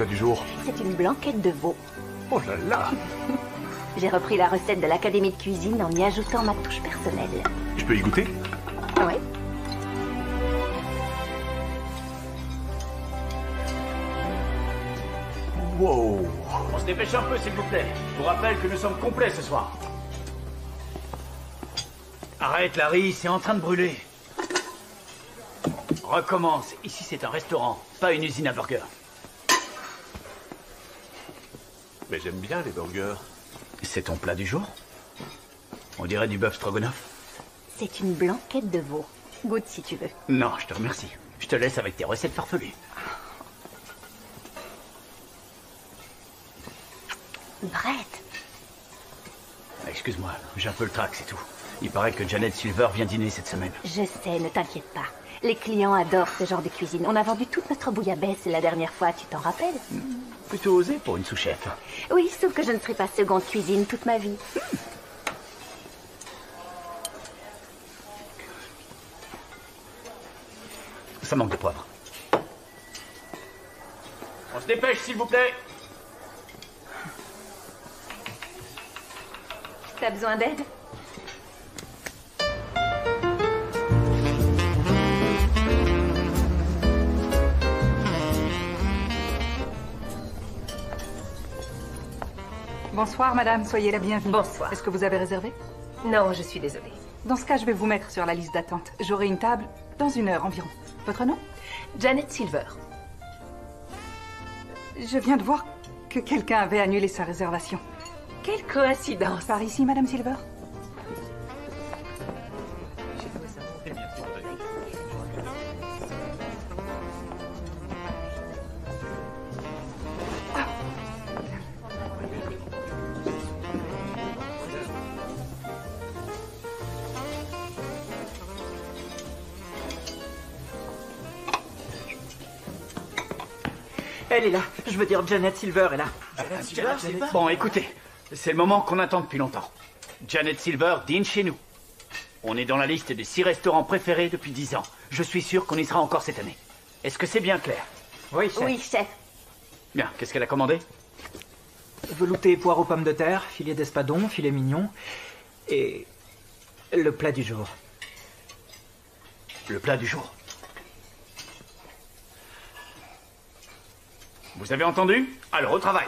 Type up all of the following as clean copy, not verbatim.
plat du jour? C'est une blanquette de veau. Oh là là! J'ai repris la recette de l'Académie de cuisine en y ajoutant ma touche personnelle. Je peux y goûter? Oui. Wow! On se dépêche un peu, s'il vous plaît. Je vous rappelle que nous sommes complets ce soir. Arrête, Larry, c'est en train de brûler. Recommence. Ici, c'est un restaurant, pas une usine à burgers. Mais j'aime bien les burgers. C'est ton plat du jour? On dirait du bœuf stroganoff. C'est une blanquette de veau. Goûte si tu veux. Non, je te remercie. Je te laisse avec tes recettes farfelues. Brett. Excuse-moi, j'ai un peu le trac, c'est tout. Il paraît que Janet Silver vient dîner cette semaine. Je sais, ne t'inquiète pas. Les clients adorent ce genre de cuisine. On a vendu toute notre bouillabaisse la dernière fois, tu t'en rappelles? Plutôt osé pour une sous-chef. Oui, sauf que je ne serai pas seconde cuisine toute ma vie. Ça manque de poivre. On se dépêche, s'il vous plaît. T'as besoin d'aide? Bonsoir madame, soyez la bienvenue. Bonsoir. Est-ce que vous avez réservé? Non, je suis désolée. Dans ce cas, je vais vous mettre sur la liste d'attente. J'aurai une table dans 1 heure environ. Votre nom? Janet Silver. Je viens de voir que quelqu'un avait annulé sa réservation. Quelle coïncidence. Par ici, madame Silver? Elle est là. Je veux dire, Janet Silver est là. Janet Silver. Bon, écoutez, c'est le moment qu'on attend depuis longtemps. Janet Silver dîne chez nous. On est dans la liste des 6 restaurants préférés depuis 10 ans. Je suis sûr qu'on y sera encore cette année. Est-ce que c'est bien clair? Oui, chef. Oui, chef. Bien, qu'est-ce qu'elle a commandé? Velouté poire aux pommes de terre, filet d'espadon, filet mignon et le plat du jour. Le plat du jour. Vous avez entendu? Alors, au travail.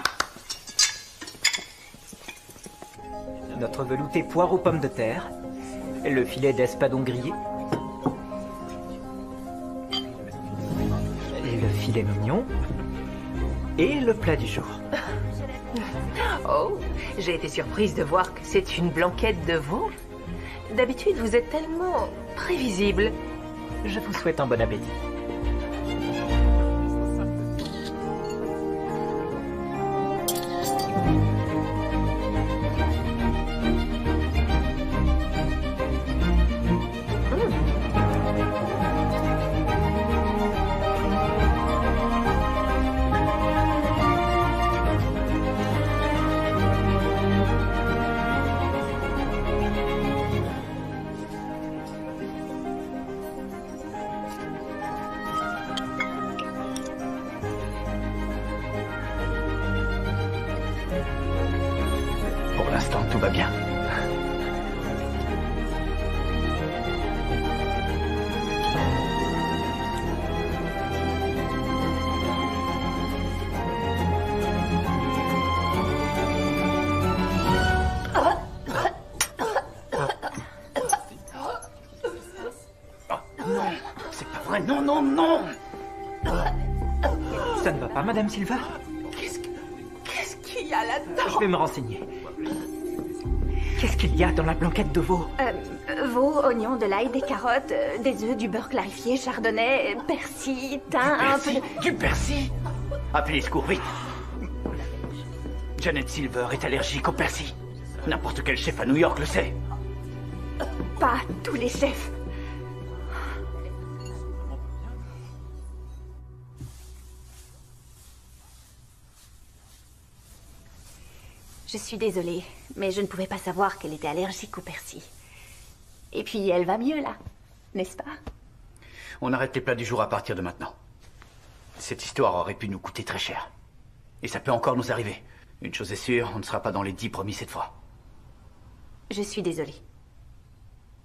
Notre velouté poire aux pommes de terre, le filet d'espadon grillé, le filet mignon et le plat du jour. Oh, j'ai été surprise de voir que c'est une blanquette de veau. D'habitude, vous êtes tellement prévisible. Je vous souhaite un bon appétit. Pour l'instant, tout va bien. Non, c'est pas vrai. Non, non, non. Ça ne va pas, Madame Silver? Qu'est-ce qu'il y a là-dedans? Je vais me renseigner. Qu'est-ce qu'il y a dans la blanquette de veau? Veau, oignons, de l'ail, des carottes, des œufs, du beurre clarifié, chardonnay, persil, thym, un peu Persil, de... du persil. Appelez les secours, vite. Janet Silver est allergique au persil. N'importe quel chef à New York le sait. Pas tous les chefs. Je suis désolée, mais je ne pouvais pas savoir qu'elle était allergique au persil. Et puis, elle va mieux, là, n'est-ce pas? On arrête les plats du jour à partir de maintenant. Cette histoire aurait pu nous coûter très cher. Et ça peut encore nous arriver. Une chose est sûre, on ne sera pas dans les 10 premiers cette fois. Je suis désolée.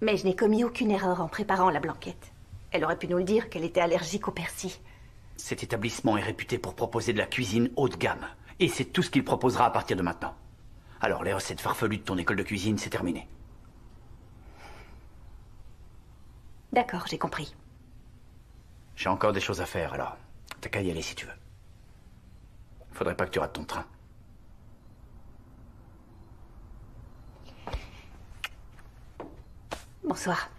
Mais je n'ai commis aucune erreur en préparant la blanquette. Elle aurait pu nous le dire qu'elle était allergique au persil. Cet établissement est réputé pour proposer de la cuisine haut de gamme. Et c'est tout ce qu'il proposera à partir de maintenant. Alors, les recettes farfelues de ton école de cuisine, c'est terminé. D'accord, j'ai compris. J'ai encore des choses à faire, alors t'as qu'à y aller si tu veux. Faudrait pas que tu rates ton train. Bonsoir.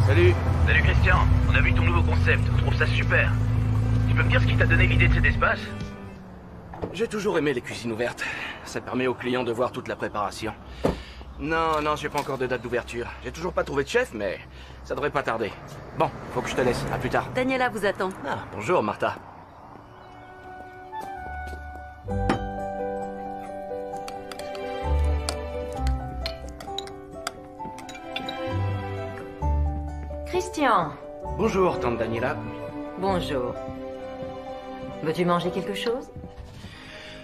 Salut. Salut Christian, on a vu ton nouveau concept, on trouve ça super. Tu peux me dire ce qui t'a donné l'idée de cet espace? J'ai toujours aimé les cuisines ouvertes. Ça permet aux clients de voir toute la préparation. Non, j'ai pas encore de date d'ouverture. J'ai toujours pas trouvé de chef, mais ça devrait pas tarder. Bon, faut que je te laisse. À plus tard. Daniela vous attend. Ah, bonjour Martha. Christian, Bonjour, tante Daniela. bonjour. Veux-tu manger quelque chose?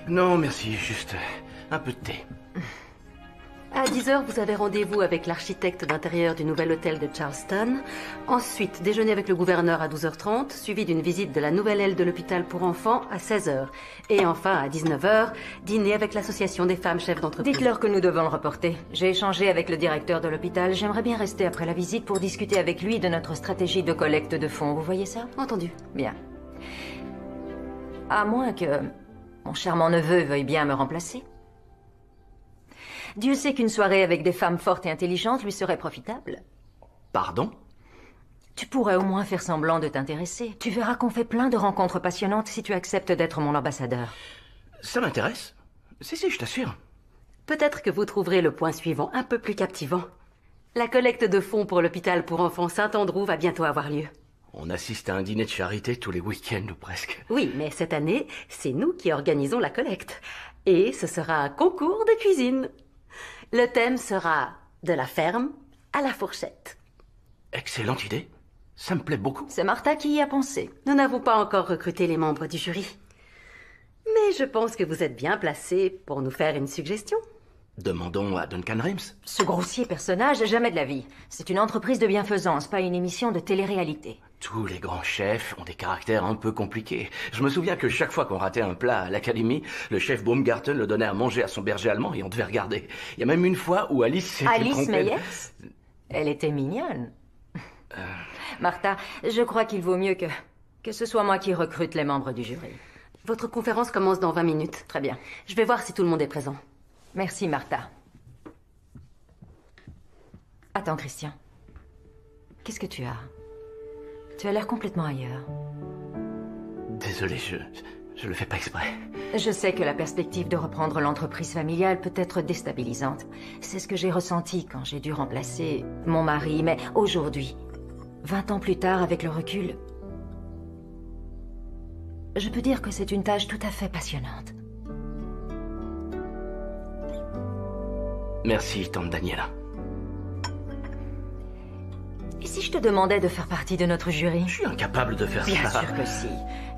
Non, merci, juste un peu de thé. À 10h, vous avez rendez-vous avec l'architecte d'intérieur du nouvel hôtel de Charleston. Ensuite, déjeuner avec le gouverneur à 12h30, suivi d'une visite de la nouvelle aile de l'hôpital pour enfants à 16h. Et enfin, à 19h, dîner avec l'association des femmes chefs d'entreprise. Dites-leur que nous devons le reporter. J'ai échangé avec le directeur de l'hôpital. J'aimerais bien rester après la visite pour discuter avec lui de notre stratégie de collecte de fonds. Vous voyez ça? Entendu. Bien. À moins que mon charmant neveu veuille bien me remplacer. Dieu sait qu'une soirée avec des femmes fortes et intelligentes lui serait profitable. Pardon? Tu pourrais au moins faire semblant de t'intéresser. Tu verras qu'on fait plein de rencontres passionnantes si tu acceptes d'être mon ambassadeur. Ça m'intéresse. Si, je t'assure. Peut-être que vous trouverez le point suivant un peu plus captivant. La collecte de fonds pour l'hôpital pour enfants Saint-Andrew va bientôt avoir lieu. On assiste à un dîner de charité tous les week-ends ou presque. Oui, mais cette année, c'est nous qui organisons la collecte. Et ce sera un concours de cuisine. Le thème sera de la ferme à la fourchette. Excellente idée. Ça me plaît beaucoup. C'est Martha qui y a pensé. Nous n'avons pas encore recruté les membres du jury. Mais je pense que vous êtes bien placé pour nous faire une suggestion. Demandons à Duncan Reims. Ce grossier personnage, jamais de la vie. C'est une entreprise de bienfaisance, pas une émission de télé-réalité. Tous les grands chefs ont des caractères un peu compliqués. Je me souviens que chaque fois qu'on ratait un plat à l'académie, le chef Baumgarten le donnait à manger à son berger allemand et on devait regarder. Il y a même une fois où Alice s'était Alice trompée. Meyers? Elle était mignonne. Martha, je crois qu'il vaut mieux que ce soit moi qui recrute les membres du jury. Votre conférence commence dans 20 minutes. Très bien. Je vais voir si tout le monde est présent. Merci, Martha. Attends, Christian. Qu'est-ce que tu as? Tu as l'air complètement ailleurs. Désolé, je le fais pas exprès. Je sais que la perspective de reprendre l'entreprise familiale peut être déstabilisante. C'est ce que j'ai ressenti quand j'ai dû remplacer mon mari. Mais aujourd'hui, 20 ans plus tard, avec le recul, je peux dire que c'est une tâche tout à fait passionnante. Merci, tante Daniela. Et si je te demandais de faire partie de notre jury? Je suis incapable de faire Bien ça. sûr que si.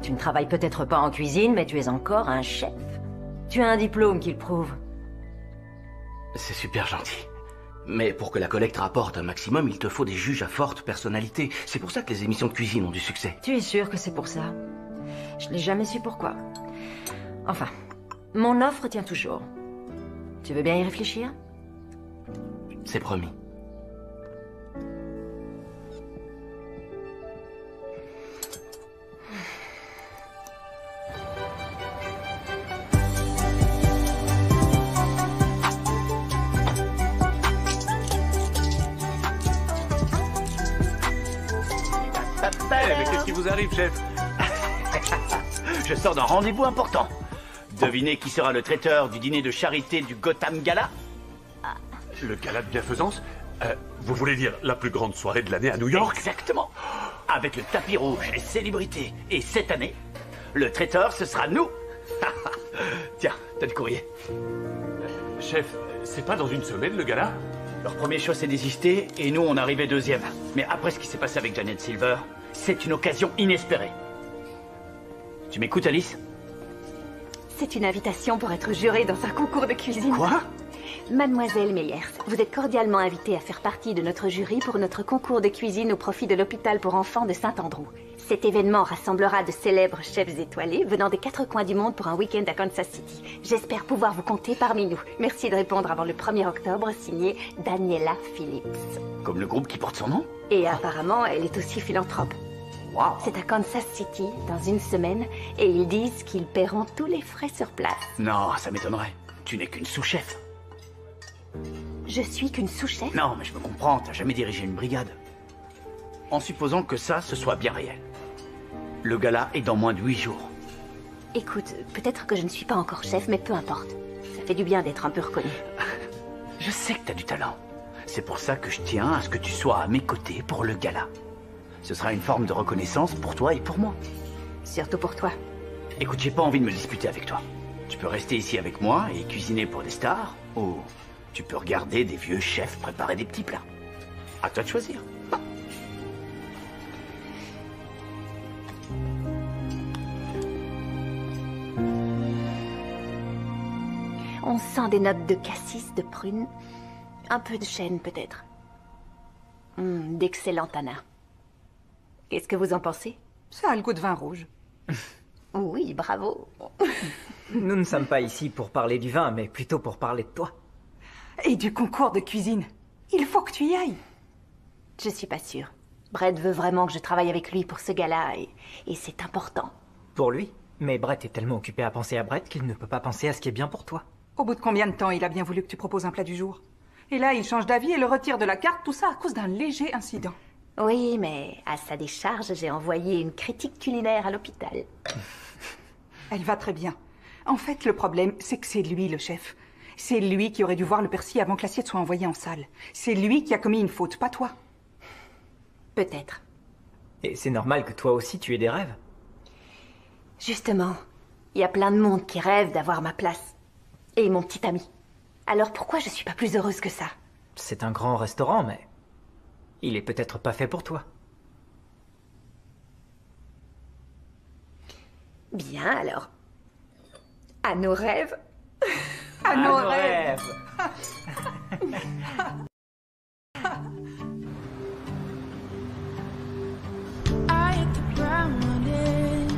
Tu ne travailles peut-être pas en cuisine, mais tu es encore un chef. Tu as un diplôme qui le prouve. C'est super gentil. Mais pour que la collecte rapporte un maximum, il te faut des juges à forte personnalité. C'est pour ça que les émissions de cuisine ont du succès. Tu es sûr que c'est pour ça? Je n'ai jamais su pourquoi. Enfin, mon offre tient toujours. Tu veux bien y réfléchir? C'est promis. Mais qu'est-ce qui vous arrive, chef? Je sors d'un rendez-vous important. Devinez qui sera le traiteur du dîner de charité du Gotham Gala? Le gala de bienfaisance? Vous voulez dire la plus grande soirée de l'année à New York? Exactement. Avec le tapis rouge, les célébrités. Et cette année, le traiteur, ce sera nous. Tiens, t'as du courrier. Chef, c'est pas dans une semaine le gala? Leur premier show s'est désisté et nous on arrivait deuxième. Mais après ce qui s'est passé avec Janet Silver, c'est une occasion inespérée. Tu m'écoutes, Alice? C'est une invitation pour être jurée dans un concours de cuisine. Quoi? Mademoiselle Meyers, vous êtes cordialement invitée à faire partie de notre jury pour notre concours de cuisine au profit de l'hôpital pour enfants de Saint-Andrew. Cet événement rassemblera de célèbres chefs étoilés venant des 4 coins du monde pour un week-end à Kansas City. J'espère pouvoir vous compter parmi nous. Merci de répondre avant le 1er octobre, signé Daniela Phillips. Comme le groupe qui porte son nom? Et apparemment, elle est aussi philanthrope. Waouh! C'est à Kansas City, dans une semaine, et ils disent qu'ils paieront tous les frais sur place. Non, ça m'étonnerait. Tu n'es qu'une sous-chef. Je suis qu'une sous-chef? Non, mais je me comprends, t'as jamais dirigé une brigade. En supposant que ça, ce soit bien réel. Le gala est dans moins de 8 jours. Écoute, peut-être que je ne suis pas encore chef, mais peu importe. Ça fait du bien d'être un peu reconnu. Je sais que t'as du talent. C'est pour ça que je tiens à ce que tu sois à mes côtés pour le gala. Ce sera une forme de reconnaissance pour toi et pour moi. Surtout pour toi. Écoute, j'ai pas envie de me disputer avec toi. Tu peux rester ici avec moi et cuisiner pour des stars, ou tu peux regarder des vieux chefs préparer des petits plats. À toi de choisir. On sent des notes de cassis, de prune, un peu de chêne peut-être. D'excellent tanin. Qu'est-ce que vous en pensez? Ça a le goût de vin rouge. Oui, bravo. Nous ne sommes pas ici pour parler du vin, mais plutôt pour parler de toi. Et du concours de cuisine. Il faut que tu y ailles. Je suis pas sûre. Brett veut vraiment que je travaille avec lui pour ce gala, et c'est important. Pour lui? Mais Brett est tellement occupé à penser à Brett qu'il ne peut pas penser à ce qui est bien pour toi. Au bout de combien de temps il a bien voulu que tu proposes un plat du jour? Et là, il change d'avis et le retire de la carte, tout ça à cause d'un léger incident. Oui, mais à sa décharge, j'ai envoyé une critique culinaire à l'hôpital. Elle va très bien. En fait, le problème, c'est que c'est lui le chef. C'est lui qui aurait dû voir le persil avant que l'assiette soit envoyée en salle. C'est lui qui a commis une faute, pas toi. Peut-être. Et c'est normal que toi aussi tu aies des rêves. Justement, il y a plein de monde qui rêve d'avoir ma place. Et mon petit ami. Alors pourquoi je suis pas plus heureuse que ça? C'est un grand restaurant, mais il est peut-être pas fait pour toi. Bien, alors. À nos rêves. À nos rêves. I hit the ground running,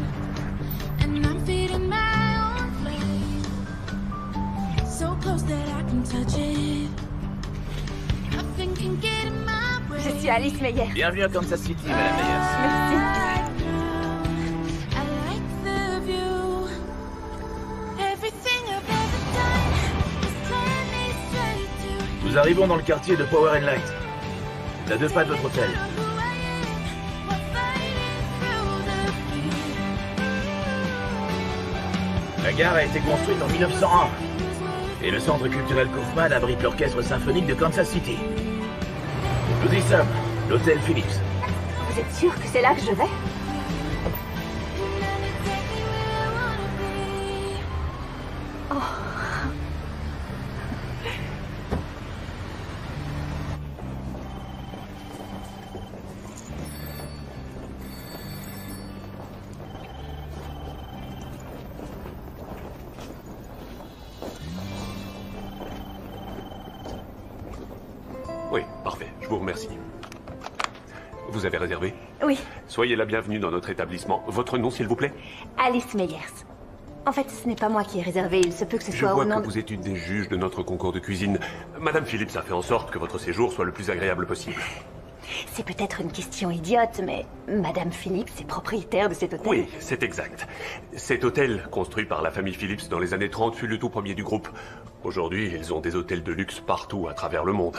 and I'm feeding my own flame. So close that I can touch it. Nothing can get in my way. Je suis Alice Meyer. Bienvenue à Kansas City, Madame Meyers. Merci. I like the view. Everything I've ever done is turn me straight to Nous arrivons dans le quartier de Power and Light. C'est à 2 pas de votre hôtel. who I am. We're fighting through the fear. La gare a été construite en 1901. Et le centre culturel Kaufman abrite l'orchestre symphonique de Kansas City. Nous y sommes, l'hôtel Phillips. Vous êtes sûr que c'est là que je vais? Oui, parfait. Je vous remercie. Vous avez réservé? Oui, Soyez la bienvenue dans notre établissement. Votre nom, s'il vous plaît? Alice Meyers. En fait, ce n'est pas moi qui ai réservé. Il se peut que ce Je soit vois au nom que vous êtes une des juges de notre concours de cuisine. Madame Phillips a fait en sorte que votre séjour soit le plus agréable possible. C'est peut-être une question idiote, mais Madame Phillips est propriétaire de cet hôtel. Oui, c'est exact. Cet hôtel, construit par la famille Phillips dans les années 30, fut le tout premier du groupe. Aujourd'hui, ils ont des hôtels de luxe partout à travers le monde.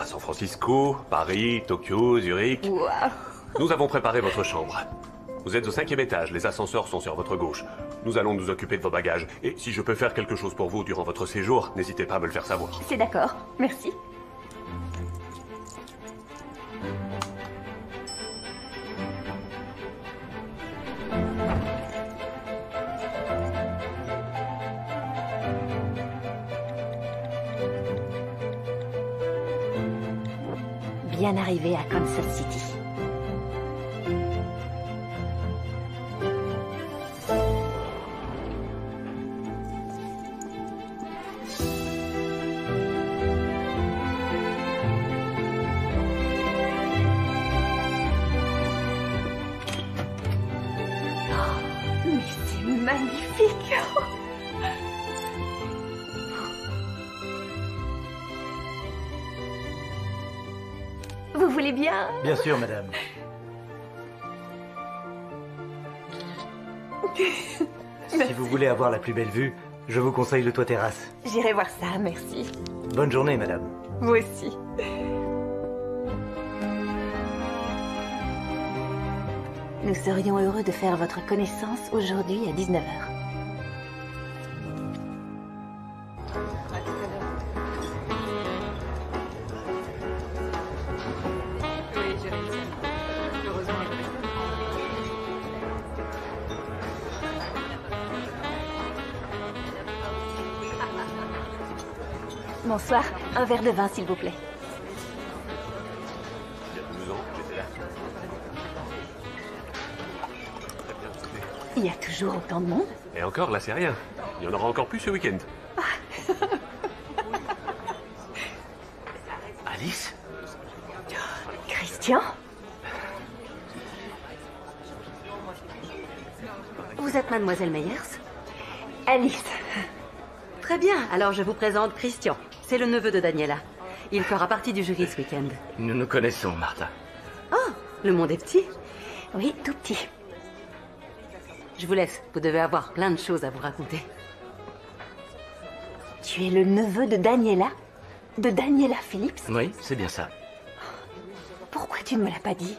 À San Francisco, Paris, Tokyo, Zurich. Waouh. Nous avons préparé votre chambre. Vous êtes au 5e étage, les ascenseurs sont sur votre gauche. Nous allons nous occuper de vos bagages. Et si je peux faire quelque chose pour vous durant votre séjour, n'hésitez pas à me le faire savoir. C'est d'accord. Merci. bien arrivé à Kansas City. Mais c'est magnifique! Vous voulez bien? Bien sûr, madame. Si vous voulez avoir la plus belle vue, je vous conseille le toit terrasse. J'irai voir ça, merci. Bonne journée, madame. Vous aussi. Nous serions heureux de faire votre connaissance aujourd'hui à 19h. Bonsoir, un verre de vin s'il vous plaît. Il y a 12 ans, j'étais là. Très bien, c'était. Il y a toujours autant de monde? Et encore, là, c'est rien. Il y en aura encore plus ce week-end. Alice? Christian? Vous êtes mademoiselle Meyers? Alice. Très bien, alors je vous présente Christian. C'est le neveu de Daniela. Il fera partie du jury ce week-end. Nous nous connaissons, Martha. Oh, le monde est petit. Oui, tout petit. Je vous laisse, vous devez avoir plein de choses à vous raconter. Tu es le neveu de Daniela? De Daniela Phillips? Oui, c'est bien ça. Pourquoi tu ne me l'as pas dit?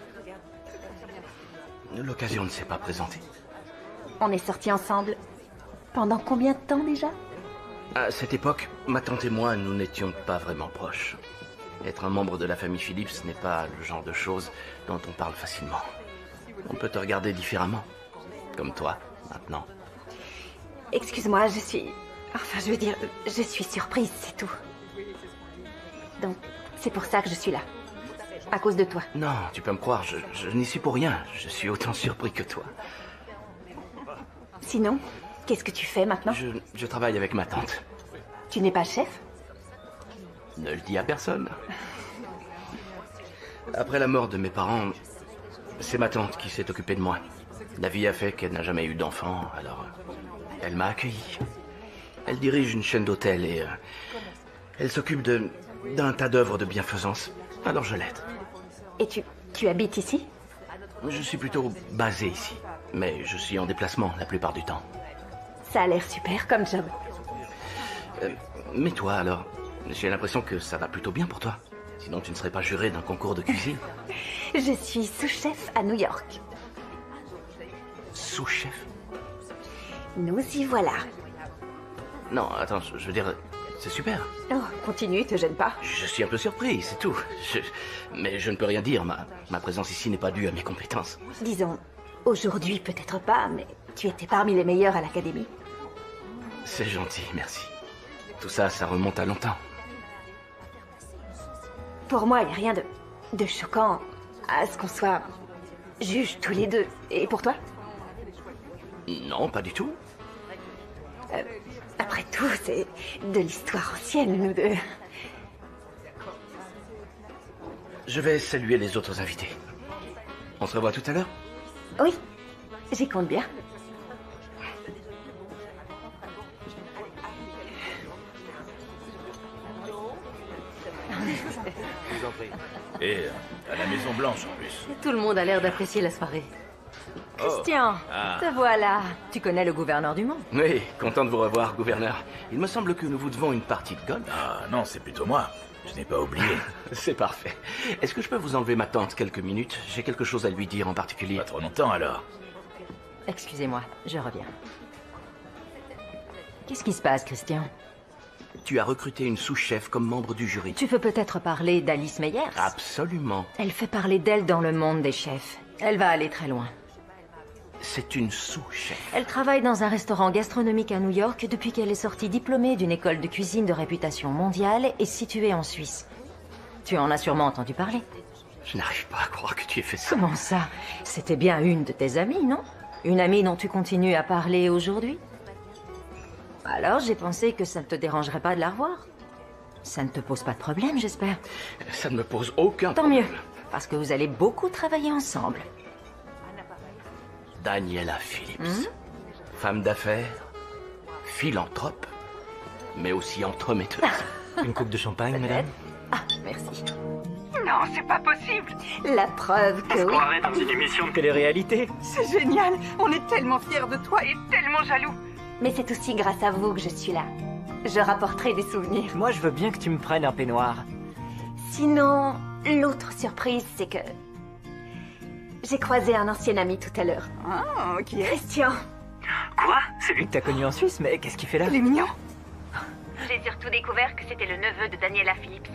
L'occasion ne s'est pas présentée. On est sortis ensemble. Pendant combien de temps déjà? À cette époque, ma tante et moi, nous n'étions pas vraiment proches. Être un membre de la famille Phillips n'est pas le genre de choses dont on parle facilement. On peut te regarder différemment. Comme toi, maintenant. Excuse-moi, je suis... Enfin, je veux dire, je suis surprise, c'est tout. Donc, c'est pour ça que je suis là. À cause de toi. Non, tu peux me croire, je n'y suis pour rien. Je suis autant surpris que toi. Sinon, qu'est-ce que tu fais maintenant? Je travaille avec ma tante. Tu n'es pas chef? Ne le dis à personne. Après la mort de mes parents, c'est ma tante qui s'est occupée de moi. La vie a fait qu'elle n'a jamais eu d'enfant, alors elle m'a accueilli. Elle dirige une chaîne d'hôtels et elle s'occupe d'un tas d'œuvres de bienfaisance. Alors je l'aide. Et tu habites ici? Je suis plutôt basé ici, mais je suis en déplacement la plupart du temps. Ça a l'air super comme job. Mais toi alors, j'ai l'impression que ça va plutôt bien pour toi. Sinon tu ne serais pas juré d'un concours de cuisine. Je suis sous-chef à New York. Sous-chef? Nous y voilà. Non, attends, je veux dire, c'est super. Oh, continue, te gêne pas. Je suis un peu surpris, c'est tout. Mais je ne peux rien dire, ma présence ici n'est pas due à mes compétences. Disons, aujourd'hui peut-être pas, mais tu étais parmi les meilleurs à l'académie. C'est gentil, merci. Tout ça, ça remonte à longtemps. Pour moi, il n'y a rien de choquant à ce qu'on soit juges tous les deux. Et pour toi? Non, pas du tout. Après tout, c'est de l'histoire ancienne, nous deux. Je vais saluer les autres invités. On se revoit tout à l'heure? Oui, j'y compte bien. Et à la Maison Blanche en plus. Tout le monde a l'air d'apprécier la soirée. Christian, te voilà. Tu connais le gouverneur du monde? Oui, content de vous revoir, gouverneur. Il me semble que nous vous devons une partie de golf. Ah non, c'est plutôt moi. Je n'ai pas oublié. C'est parfait. Est-ce que je peux vous enlever ma tante quelques minutes? J'ai quelque chose à lui dire en particulier. Pas trop longtemps alors. Excusez-moi, je reviens. Qu'est-ce qui se passe, Christian? Tu as recruté une sous-chef comme membre du jury. Tu veux peut-être parler d'Alice Meyers? Absolument. Elle fait parler d'elle dans le monde des chefs. Elle va aller très loin. C'est une sous-chef. Elle travaille dans un restaurant gastronomique à New York depuis qu'elle est sortie diplômée d'une école de cuisine de réputation mondiale et située en Suisse. Tu en as sûrement entendu parler. Je n'arrive pas à croire que tu aies fait ça. Comment ça? C'était bien une de tes amies, non? Une amie dont tu continues à parler aujourd'hui? Alors j'ai pensé que ça ne te dérangerait pas de la revoir. Ça ne te pose pas de problème, j'espère. Ça ne me pose aucun Tant problème. mieux, parce que vous allez beaucoup travailler ensemble. Daniela Phillips. Femme d'affaires, philanthrope, mais aussi entremetteuse. Une coupe de champagne, madame? Ah, merci. Non, c'est pas possible. La preuve que oui. dans une émission de télé-réalité. C'est génial. On est tellement fiers de toi et tellement jaloux. Mais c'est aussi grâce à vous que je suis là. Je rapporterai des souvenirs. Moi, je veux bien que tu me prennes un peignoir. Sinon, l'autre surprise, c'est que... j'ai croisé un ancien ami tout à l'heure. Ah, qui est? Christian. Quoi? Celui que t'as connu en Suisse, mais qu'est-ce qu'il fait là? Il est mignon. J'ai surtout découvert que c'était le neveu de Daniela Phillips.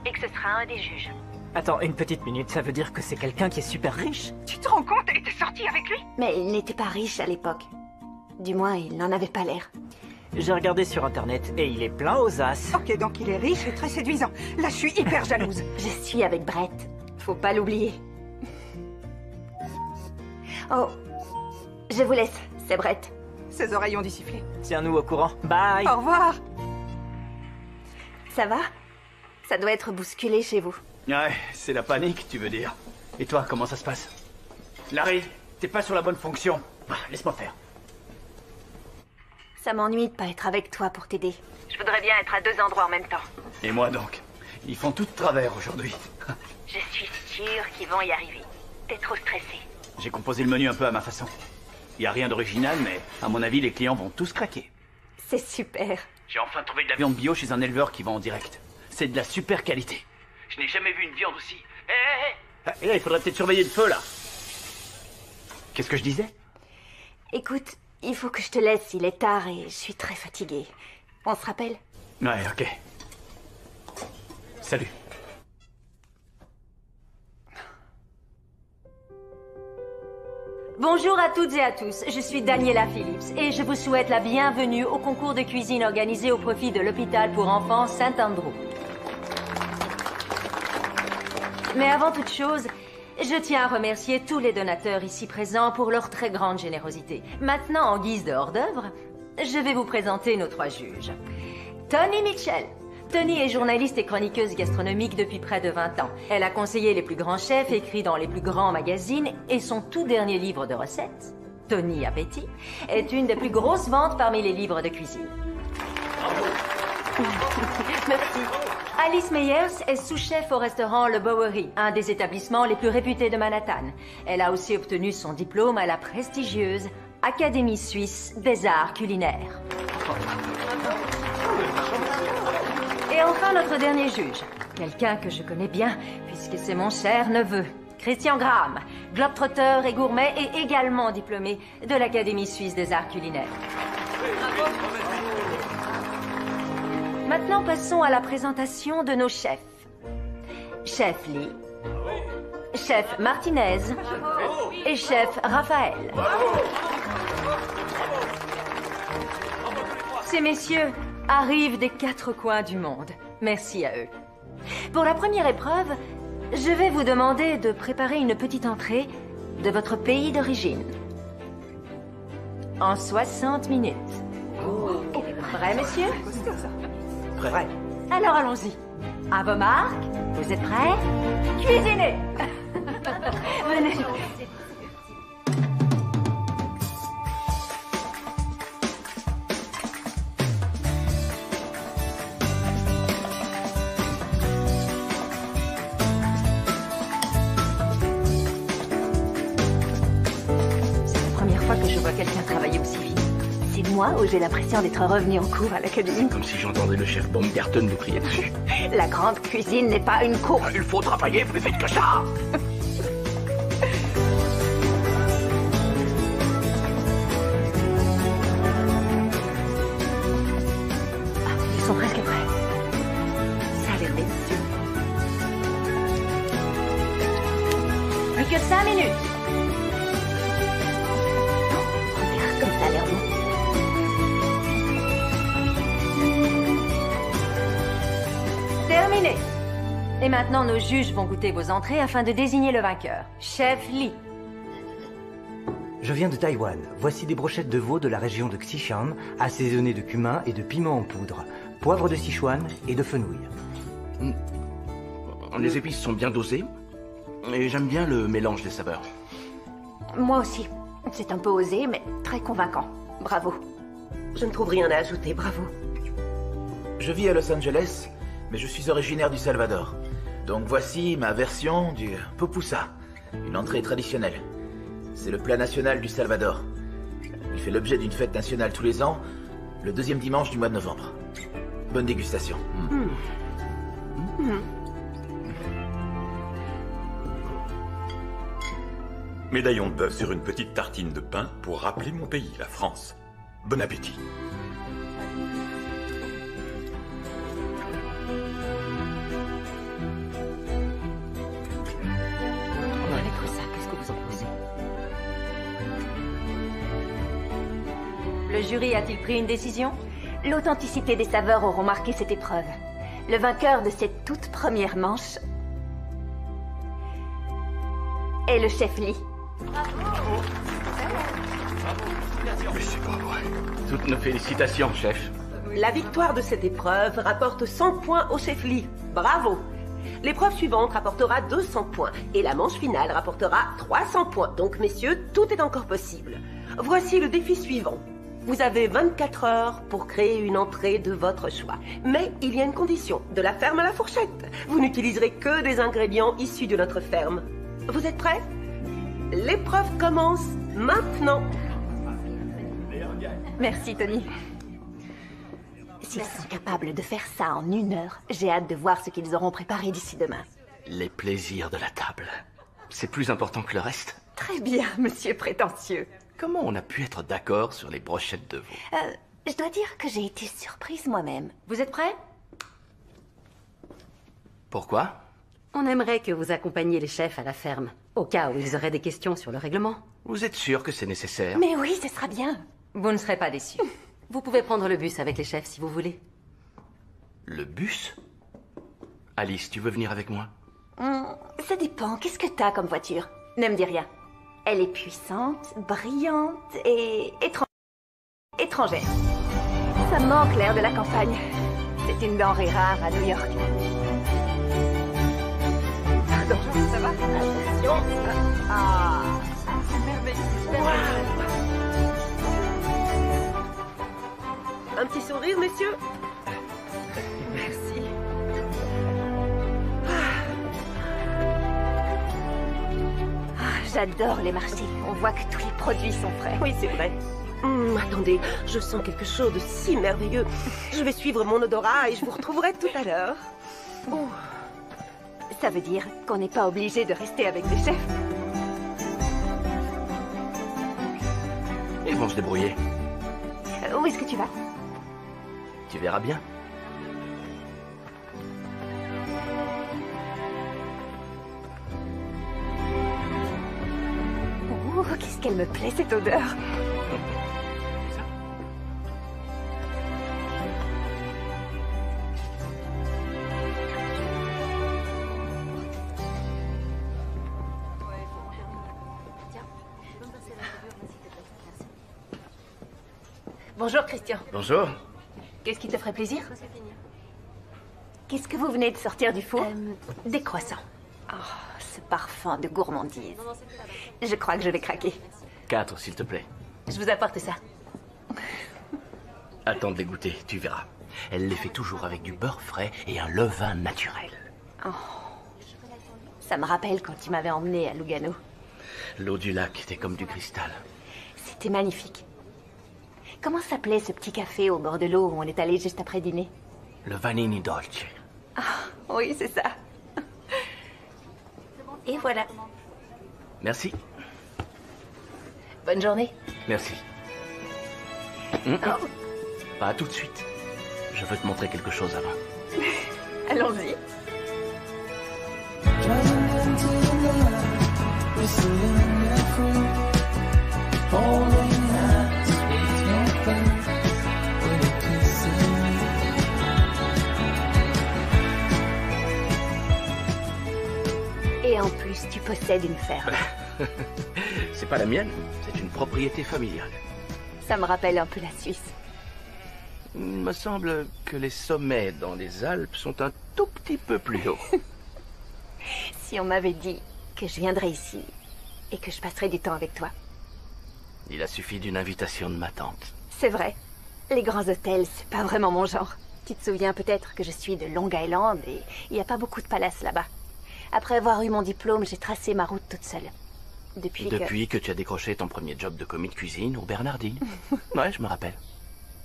Et que ce sera un des juges. Attends, une petite minute, ça veut dire que c'est quelqu'un qui est super riche? Tu te rends compte? Elle était sortie avec lui? Mais il n'était pas riche à l'époque. Du moins, il n'en avait pas l'air. J'ai regardé sur internet et il est plein aux as. Ok, donc il est riche et très séduisant. Là, je suis hyper jalouse. Je suis avec Brett. Faut pas l'oublier. Oh, je vous laisse. C'est Brett. Ses oreilles ont dû siffler. Tiens-nous au courant. Bye! Au revoir. Ça va? Ça doit être bousculé chez vous. Ouais, c'est la panique, tu veux dire. Et toi, comment ça se passe? Larry, t'es pas sur la bonne fonction. Ah, laisse-moi faire. Ça m'ennuie de pas être avec toi pour t'aider. Je voudrais bien être à 2 endroits en même temps. Et moi donc? Ils font tout de travers aujourd'hui. Je suis sûre qu'ils vont y arriver. T'es trop stressé. J'ai composé le menu un peu à ma façon. Y a rien d'original, mais à mon avis, les clients vont tous craquer. C'est super. J'ai enfin trouvé de la viande bio chez un éleveur qui vend en direct. C'est de la super qualité. Je n'ai jamais vu une viande aussi. Et là, il faudrait peut-être surveiller le feu, là. Qu'est-ce que je disais? Écoute, il faut que je te laisse, il est tard et je suis très fatiguée. On se rappelle? Ouais, ok. Salut. Bonjour à toutes et à tous, je suis Daniela Phillips et je vous souhaite la bienvenue au concours de cuisine organisé au profit de l'hôpital pour enfants Saint-Andrew. Mais avant toute chose, je tiens à remercier tous les donateurs ici présents pour leur très grande générosité. Maintenant, en guise de hors-d'œuvre, je vais vous présenter nos 3 juges. Toni Mitchell. Toni est journaliste et chroniqueuse gastronomique depuis près de 20 ans. Elle a conseillé les plus grands chefs, écrit dans les plus grands magazines, et son tout dernier livre de recettes, Toni Appétit, est une des plus grosses ventes parmi les livres de cuisine. Merci. Alice Meyers est sous-chef au restaurant Le Bowery, un des établissements les plus réputés de Manhattan. Elle a aussi obtenu son diplôme à la prestigieuse Académie suisse des arts culinaires. Et enfin, notre dernier juge. Quelqu'un que je connais bien, puisque c'est mon cher neveu. Christian Graham, globe-trotteur et gourmet et également diplômé de l'Académie suisse des arts culinaires. Maintenant, passons à la présentation de nos chefs. Chef Lee, chef Martinez et chef Raphaël. Ces messieurs arrivent des 4 coins du monde. Merci à eux. Pour la première épreuve, je vais vous demander de préparer une petite entrée de votre pays d'origine. En 60 minutes. Prêt, messieurs? Prêt. Alors allons-y. À vos marques, vous êtes prêts? Cuisinez! Venez. Que je vois quelqu'un travailler aussi vite. C'est moi ou j'ai l'impression d'être revenu en cours à l'académie? Comme si j'entendais le chef Baumgarten nous crier dessus. La grande cuisine n'est pas une course. Il faut travailler plus vite que ça. Ils sont presque prêts. Ça a l'air délicieux. Plus que 5 minutes. Comme ça a l'air bon. Terminé. Et maintenant, nos juges vont goûter vos entrées afin de désigner le vainqueur. Chef Lee. Je viens de Taïwan. Voici des brochettes de veau de la région de Xishan, assaisonnées de cumin et de piment en poudre, poivre de Sichuan et de fenouil. Les épices sont bien dosées, et j'aime bien le mélange des saveurs. Moi aussi. C'est un peu osé, mais très convaincant. Bravo. Je ne trouve rien à ajouter, bravo. Je vis à Los Angeles, mais je suis originaire du Salvador. Donc voici ma version du pupusa, une entrée traditionnelle. C'est le plat national du Salvador. Il fait l'objet d'une fête nationale tous les ans, le deuxième dimanche du mois de novembre. Bonne dégustation. Médaillon de bœuf sur une petite tartine de pain pour rappeler mon pays, la France. Bon appétit. Le jury a-t-il pris une décision? L'authenticité des saveurs auront marqué cette épreuve. Le vainqueur de cette toute première manche est le chef Lee. Mais c'est pas vrai. Toutes nos félicitations, chef. La victoire de cette épreuve rapporte 100 points au chef Lee. Bravo. L'épreuve suivante rapportera 200 points et la manche finale rapportera 300 points. Donc, messieurs, tout est encore possible. Voici le défi suivant. Vous avez 24 heures pour créer une entrée de votre choix. Mais il y a une condition, de la ferme à la fourchette. Vous n'utiliserez que des ingrédients issus de notre ferme. Vous êtes prêts? L'épreuve commence maintenant. Merci, Tony. S'ils sont capables de faire ça en 1 heure, j'ai hâte de voir ce qu'ils auront préparé d'ici demain. Les plaisirs de la table. C'est plus important que le reste. Très bien, monsieur prétentieux. Comment on a pu être d'accord sur les brochettes de veau? Je dois dire que j'ai été surprise moi-même. Vous êtes prêts? Pourquoi? On aimerait que vous accompagniez les chefs à la ferme, au cas où ils auraient des questions sur le règlement. Vous êtes sûr que c'est nécessaire? Mais oui, ce sera bien. Vous ne serez pas déçus. Vous pouvez prendre le bus avec les chefs si vous voulez. Le bus? Alice, tu veux venir avec moi? Ça dépend. Qu'est-ce que t'as comme voiture? Ne me dis rien. Elle est puissante, brillante et étrangère. Ça manque l'air de la campagne. C'est une denrée rare à New York. Attention, ça va? Attention. Ah, c'est merveilleux. Un petit sourire, messieurs? Merci. J'adore les marchés. On voit que tous les produits sont frais. Oui, c'est vrai. Attendez, je sens quelque chose de si merveilleux. Je vais suivre mon odorat et je vous retrouverai tout à l'heure. Oh. Ça veut dire qu'on n'est pas obligé de rester avec les chefs. Ils vont se débrouiller. Où est-ce que tu vas? Tu verras bien. Oh, qu'est-ce qu'elle me plaît, cette odeur. Bonjour, Christian. Bonjour. Qu'est-ce qui te ferait plaisir? Qu'est-ce que vous venez de sortir du four? Des croissants. Oh, ce parfum de gourmandise. Je crois que je vais craquer. 4, s'il te plaît. Je vous apporte ça. Attends de les goûter, tu verras. Elle les fait toujours avec du beurre frais et un levain naturel. Oh. Ça me rappelle quand tu m'avais emmené à Lugano. L'eau du lac était comme du cristal. C'était magnifique. Comment s'appelait ce petit café au bord de l'eau où on est allé juste après dîner? Le Vanini Dolce. Ah, oui, c'est ça. Et voilà. Merci. Bonne journée. Merci. Pas tout de suite. Je veux te montrer quelque chose avant. Allons-y. Et en plus, tu possèdes une ferme. C'est pas la mienne, c'est une propriété familiale. Ça me rappelle un peu la Suisse. Il me semble que les sommets dans les Alpes sont un tout petit peu plus hauts. Si on m'avait dit que je viendrais ici et que je passerais du temps avec toi. Il a suffi d'une invitation de ma tante. C'est vrai. Les grands hôtels, c'est pas vraiment mon genre. Tu te souviens peut-être que je suis de Long Island et il n'y a pas beaucoup de palaces là-bas. Après avoir eu mon diplôme, j'ai tracé ma route toute seule. Depuis que tu as décroché ton premier job de commis de cuisine au Bernardine. Ouais, je me rappelle.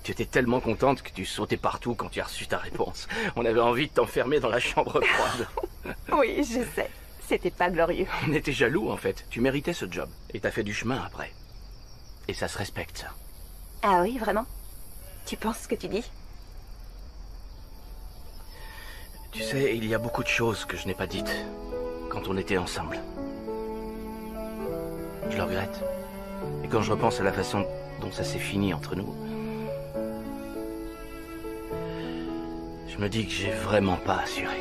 Tu étais tellement contente que tu sautais partout quand tu as reçu ta réponse. On avait envie de t'enfermer dans la chambre froide. Oui, je sais. C'était pas glorieux. On était jaloux, en fait. Tu méritais ce job. Et t'as fait du chemin après. Et ça se respecte, ça. Ah oui, vraiment? Tu penses ce que tu dis? Tu sais, il y a beaucoup de choses que je n'ai pas dites quand on était ensemble. Je le regrette. Et quand je repense à la façon dont ça s'est fini entre nous, je me dis que j'ai vraiment pas assuré.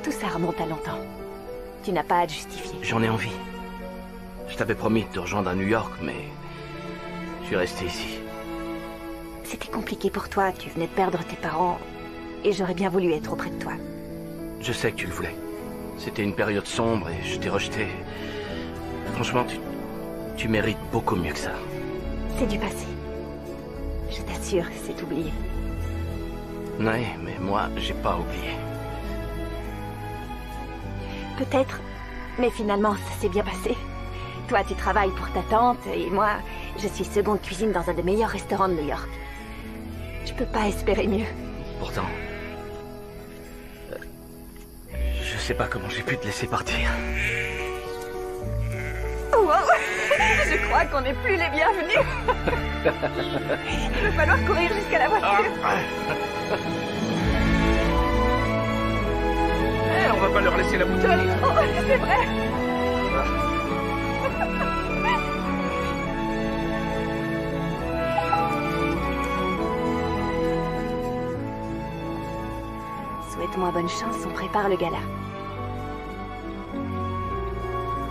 Tout ça remonte à longtemps. Tu n'as pas à te justifier. J'en ai envie. Je t'avais promis de te rejoindre à New York, mais je suis resté ici. C'était compliqué pour toi, tu venais de perdre tes parents, et j'aurais bien voulu être auprès de toi. Je sais que tu le voulais. C'était une période sombre et je t'ai rejeté. Franchement, tu mérites beaucoup mieux que ça. C'est du passé. Je t'assure, c'est oublié. Oui, mais moi, j'ai pas oublié. Peut-être, mais finalement, ça s'est bien passé. Toi, tu travailles pour ta tante, et moi, je suis seconde cuisine dans un des meilleurs restaurants de New York. Je peux pas espérer mieux. Pourtant, je sais pas comment j'ai pu te laisser partir. Wow. Je crois qu'on n'est plus les bienvenus. Il va falloir courir jusqu'à la voiture. On va pas leur laisser la bouteille. Oh, c'est vrai. Souhaite-moi bonne chance, on prépare le gala.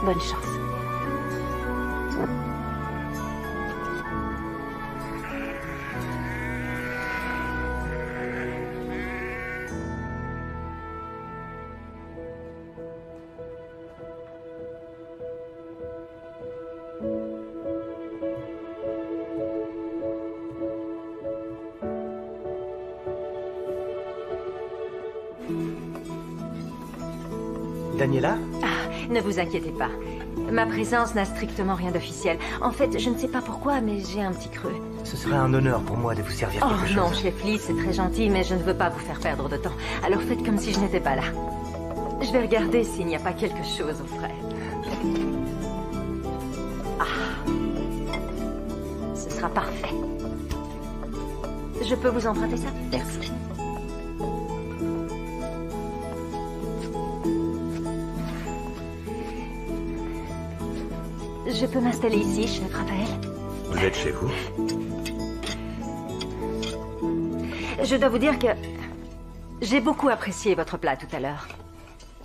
Bonne chance. Daniela? Ah, ne vous inquiétez pas. Ma présence n'a strictement rien d'officiel. En fait, je ne sais pas pourquoi, mais j'ai un petit creux. Ce serait un honneur pour moi de vous servir quelque chose. Oh non, chef Lee, c'est très gentil, mais je ne veux pas vous faire perdre de temps. Alors faites comme si je n'étais pas là. Je vais regarder s'il n'y a pas quelque chose au frais. Ah. Ce sera parfait. Je peux vous emprunter ça? Merci. Je peux m'installer ici, chef Raphaël? Vous êtes chez vous? Je dois vous dire que j'ai beaucoup apprécié votre plat tout à l'heure.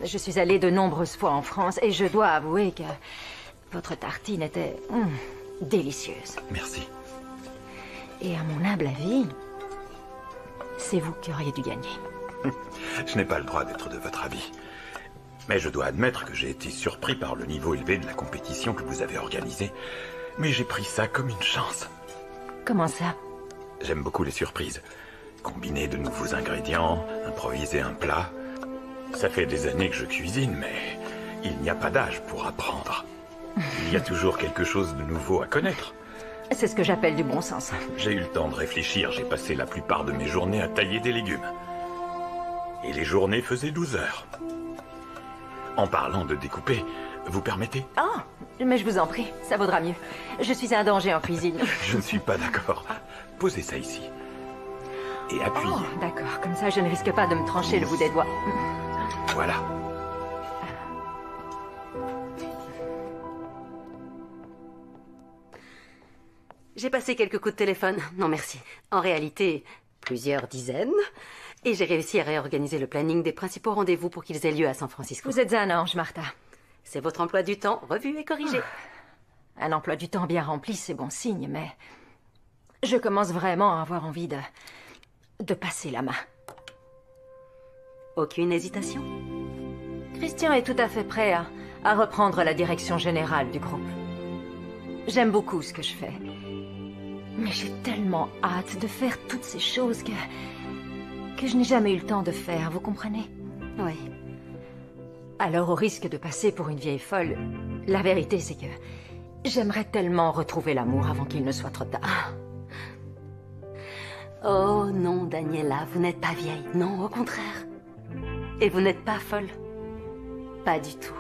Je suis allée de nombreuses fois en France et je dois avouer que votre tartine était délicieuse. Merci. Et à mon humble avis, c'est vous qui auriez dû gagner. Je n'ai pas le droit d'être de votre avis. Mais je dois admettre que j'ai été surpris par le niveau élevé de la compétition que vous avez organisée. Mais j'ai pris ça comme une chance. Comment ça? J'aime beaucoup les surprises. Combiner de nouveaux ingrédients, improviser un plat. Ça fait des années que je cuisine, mais il n'y a pas d'âge pour apprendre. Il y a toujours quelque chose de nouveau à connaître. C'est ce que j'appelle du bon sens. J'ai eu le temps de réfléchir, j'ai passé la plupart de mes journées à tailler des légumes. Et les journées faisaient 12 heures. En parlant de découper, vous permettez? Ah, mais je vous en prie, ça vaudra mieux. Je suis un danger en cuisine. Je ne suis pas d'accord. Posez ça ici. Et appuyez. Oh, d'accord, comme ça je ne risque pas de me trancher le bout des doigts. Voilà. J'ai passé quelques coups de téléphone. Non, merci. En réalité, plusieurs dizaines. Et j'ai réussi à réorganiser le planning des principaux rendez-vous pour qu'ils aient lieu à San Francisco. Vous êtes un ange, Martha. C'est votre emploi du temps revu et corrigé. Un emploi du temps bien rempli, c'est bon signe, mais... je commence vraiment à avoir envie de passer la main. Aucune hésitation? Christian est tout à fait prêt à reprendre la direction générale du groupe. J'aime beaucoup ce que je fais. Mais j'ai tellement hâte de faire toutes ces choses que je n'ai jamais eu le temps de faire, vous comprenez? Oui. Alors, au risque de passer pour une vieille folle, la vérité c'est que j'aimerais tellement retrouver l'amour avant qu'il ne soit trop tard. Oh non, Daniela, vous n'êtes pas vieille. Non, au contraire. Et vous n'êtes pas folle. Pas du tout.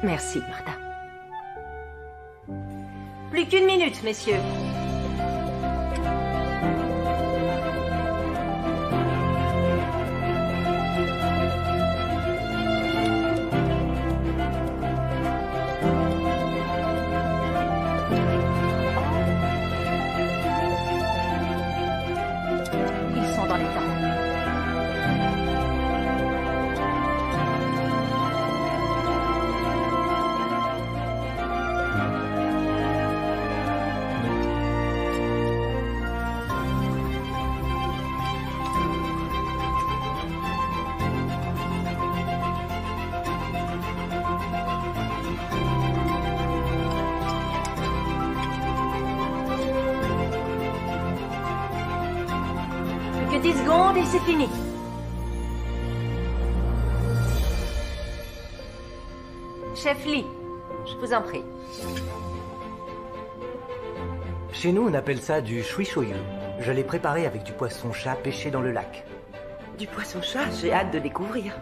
Merci, Martha. Plus qu'une minute, messieurs. Ils sont dans les temps. Plus que 10 secondes et c'est fini. Chef Lee, je vous en prie. Chez nous, on appelle ça du shui-shoyu. Je l'ai préparé avec du poisson-chat pêché dans le lac. Du poisson-chat, j'ai hâte de découvrir.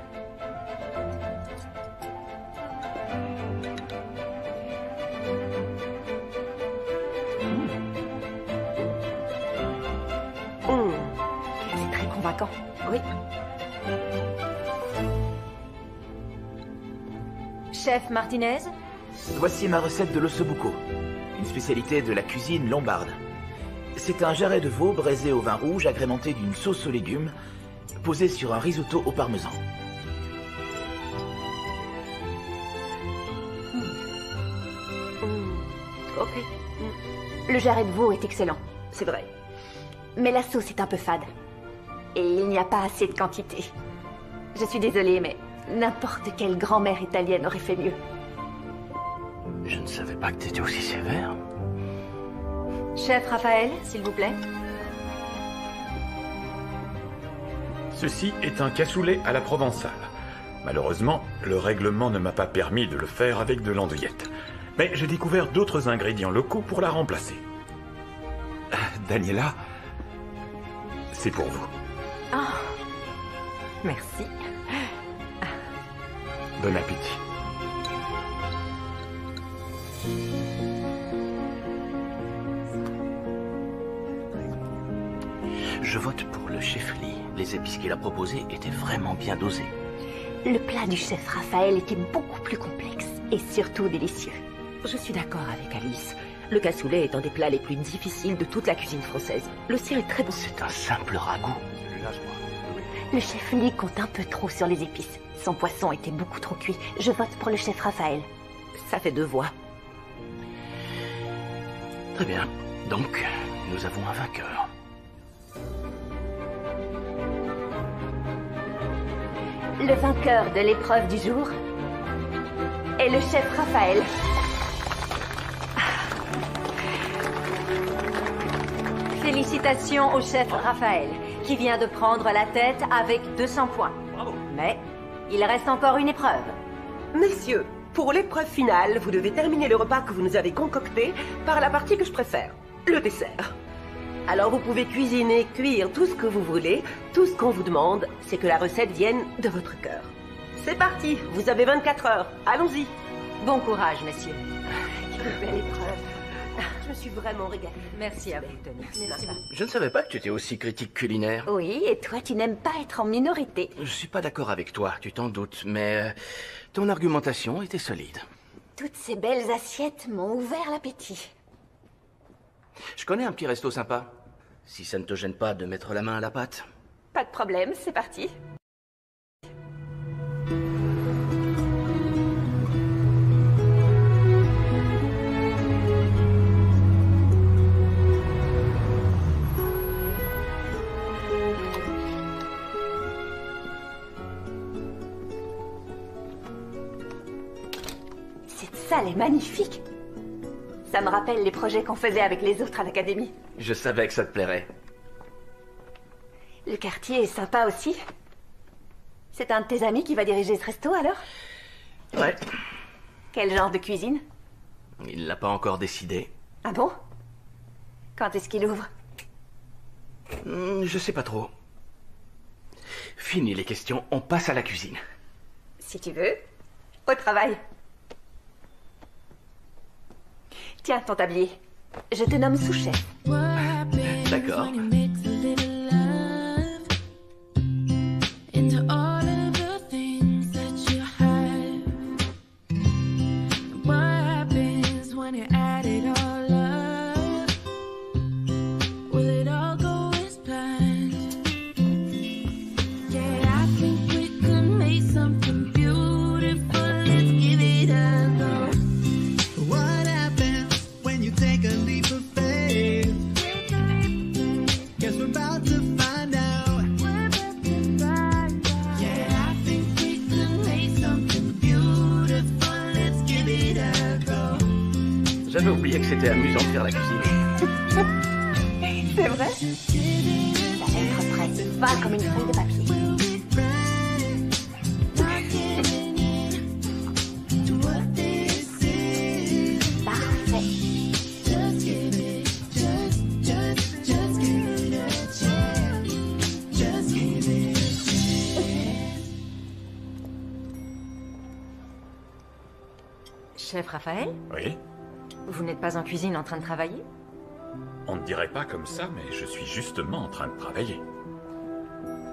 C'est très convaincant. Oui. Chef Martinez, Voici ma recette de l'ossobuco, une spécialité de la cuisine lombarde. C'est un jarret de veau braisé au vin rouge agrémenté d'une sauce aux légumes, posé sur un risotto au parmesan. Ok. Le jarret de veau est excellent, c'est vrai. Mais la sauce est un peu fade. Et il n'y a pas assez de quantité. Je suis désolée, mais n'importe quelle grand-mère italienne aurait fait mieux. Je ne savais pas que t'étais aussi sévère. chef Raphaël, s'il vous plaît. Ceci est un cassoulet à la provençale. Malheureusement, le règlement ne m'a pas permis de le faire avec de l'andouillette. Mais j'ai découvert d'autres ingrédients locaux pour la remplacer. Daniela, c'est pour vous. Ah, merci. Bon appétit. Je vote pour le chef Lee. Les épices qu'il a proposées étaient vraiment bien dosées. Le plat du chef Raphaël était beaucoup plus complexe et surtout délicieux. Je suis d'accord avec Alice. Le cassoulet est un des plats les plus difficiles de toute la cuisine française. Le sien est très bon. C'est un simple ragoût. Le chef Lee compte un peu trop sur les épices. Son poisson était beaucoup trop cuit. Je vote pour le chef Raphaël. Ça fait 2 voix. Très bien. Donc, nous avons un vainqueur. Le vainqueur de l'épreuve du jour est le chef Raphaël. Félicitations au chef Raphaël, qui vient de prendre la tête avec 200 points. Bravo. Mais il reste encore une épreuve. Messieurs, pour l'épreuve finale, vous devez terminer le repas que vous nous avez concocté par la partie que je préfère, le dessert. Alors vous pouvez cuisiner, cuire tout ce que vous voulez. Tout ce qu'on vous demande, c'est que la recette vienne de votre cœur. C'est parti, vous avez 24 heures. Allons-y. Bon courage, messieurs. Quelle belle épreuve. Je me suis vraiment régalée. Merci à vous, Tony. Merci. Je ne savais pas que tu étais aussi critique culinaire. Oui, et toi, tu n'aimes pas être en minorité. Je suis pas d'accord avec toi, tu t'en doutes, mais ton argumentation était solide. Toutes ces belles assiettes m'ont ouvert l'appétit. Je connais un petit resto sympa. Si ça ne te gêne pas de mettre la main à la pâte. Pas de problème, c'est parti. Cette salle est magnifique. Ça me rappelle les projets qu'on faisait avec les autres à l'académie. Je savais que ça te plairait. Le quartier est sympa aussi. C'est un de tes amis qui va diriger ce resto alors? Ouais. Quel genre de cuisine? Il l'a pas encore décidé. Ah bon? Quand est-ce qu'il ouvre? Je sais pas trop. Fini les questions, on passe à la cuisine. Si tu veux. Au travail. Tiens, ton tablier. Je te nomme sous-chef. D'accord. Into all of the things that you have. What happens when you add it all up? Will it all go as planned? Yeah, I think we could make something beautiful. Let's give it a go. What happens when you take a leap of faith? Guess we're about to find out. J'avais oublié que c'était amusant de faire la cuisine. C'est vrai? Ça va être prêt. Va comme une feuille de papier. Parfait. Chef Raphaël, Oui? vous n'êtes pas en cuisine en train de travailler? On ne dirait pas comme ça, mais je suis justement en train de travailler.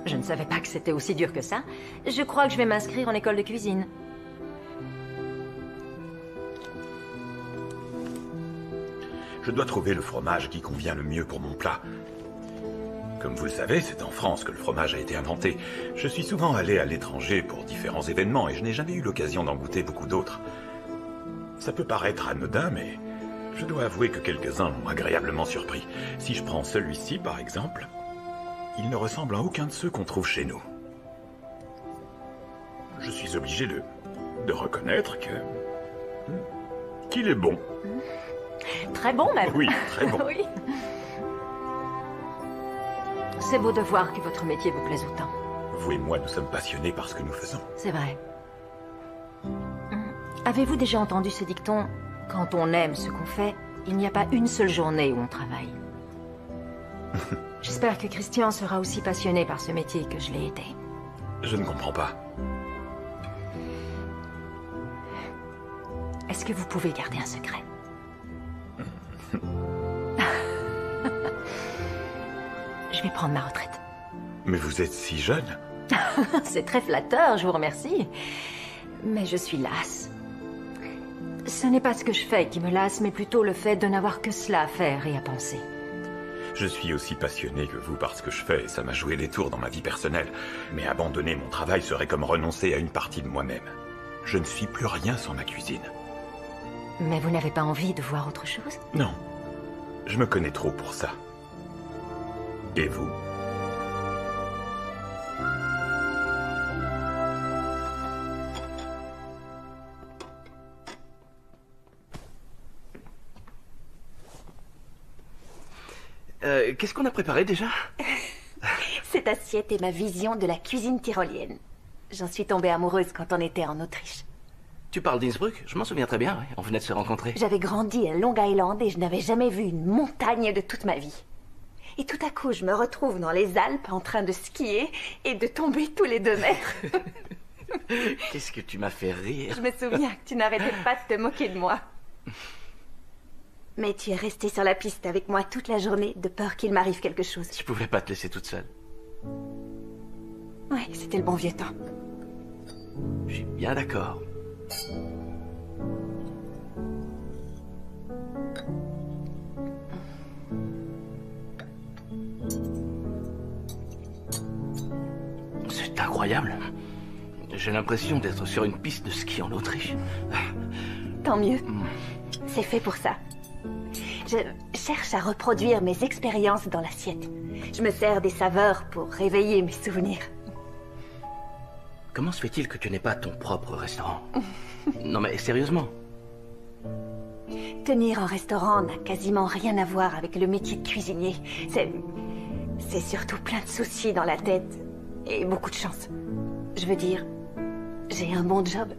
Je ne savais pas que c'était aussi dur que ça. Je crois que je vais m'inscrire en école de cuisine. Je dois trouver le fromage qui convient le mieux pour mon plat. Comme vous le savez, c'est en France que le fromage a été inventé. Je suis souvent allé à l'étranger pour différents événements et je n'ai jamais eu l'occasion d'en goûter beaucoup d'autres. Ça peut paraître anodin, mais je dois avouer que quelques-uns m'ont agréablement surpris. Si je prends celui-ci, par exemple, il ne ressemble à aucun de ceux qu'on trouve chez nous. Je suis obligé de reconnaître qu'il est bon. Très bon, même. Oui, très bon. Oui. C'est beau de voir que votre métier vous plaise autant. Vous et moi, nous sommes passionnés par ce que nous faisons. C'est vrai. Avez-vous déjà entendu ce dicton? Quand on aime ce qu'on fait, il n'y a pas une seule journée où on travaille. J'espère que Christian sera aussi passionné par ce métier que je l'ai été. Je ne comprends pas. Est-ce que vous pouvez garder un secret? Je vais prendre ma retraite. Mais vous êtes si jeune. C'est très flatteur, je vous remercie. Mais je suis lasse. Ce n'est pas ce que je fais qui me lasse, mais plutôt le fait de n'avoir que cela à faire et à penser. Je suis aussi passionné que vous par ce que je fais et ça m'a joué des tours dans ma vie personnelle. Mais abandonner mon travail serait comme renoncer à une partie de moi-même. Je ne suis plus rien sans ma cuisine. Mais vous n'avez pas envie de voir autre chose? Non. Je me connais trop pour ça. Et vous? Qu'est-ce qu'on a préparé déjà? Cette assiette est ma vision de la cuisine tyrolienne. J'en suis tombée amoureuse quand on était en Autriche. Tu parles d'Innsbruck? Je m'en souviens très bien, ouais. On venait de se rencontrer. J'avais grandi à Long Island et je n'avais jamais vu une montagne de toute ma vie. Et tout à coup, je me retrouve dans les Alpes en train de skier et de tomber tous les 2 mètres. Qu'est-ce que tu m'as fait rire? Je me souviens que tu n'arrêtais pas de te moquer de moi. Mais tu es restée sur la piste avec moi toute la journée de peur qu'il m'arrive quelque chose. Je pouvais pas te laisser toute seule. Ouais, c'était le bon vieux temps. Je suis bien d'accord. C'est incroyable. J'ai l'impression d'être sur une piste de ski en Autriche. Tant mieux. C'est fait pour ça. Je cherche à reproduire mes expériences dans l'assiette. Je me sers des saveurs pour réveiller mes souvenirs. Comment se fait-il que tu n'aies pas ton propre restaurant? Non mais sérieusement. Tenir un restaurant n'a quasiment rien à voir avec le métier de cuisinier. C'est surtout plein de soucis dans la tête. Et beaucoup de chance. Je veux dire, j'ai un bon job.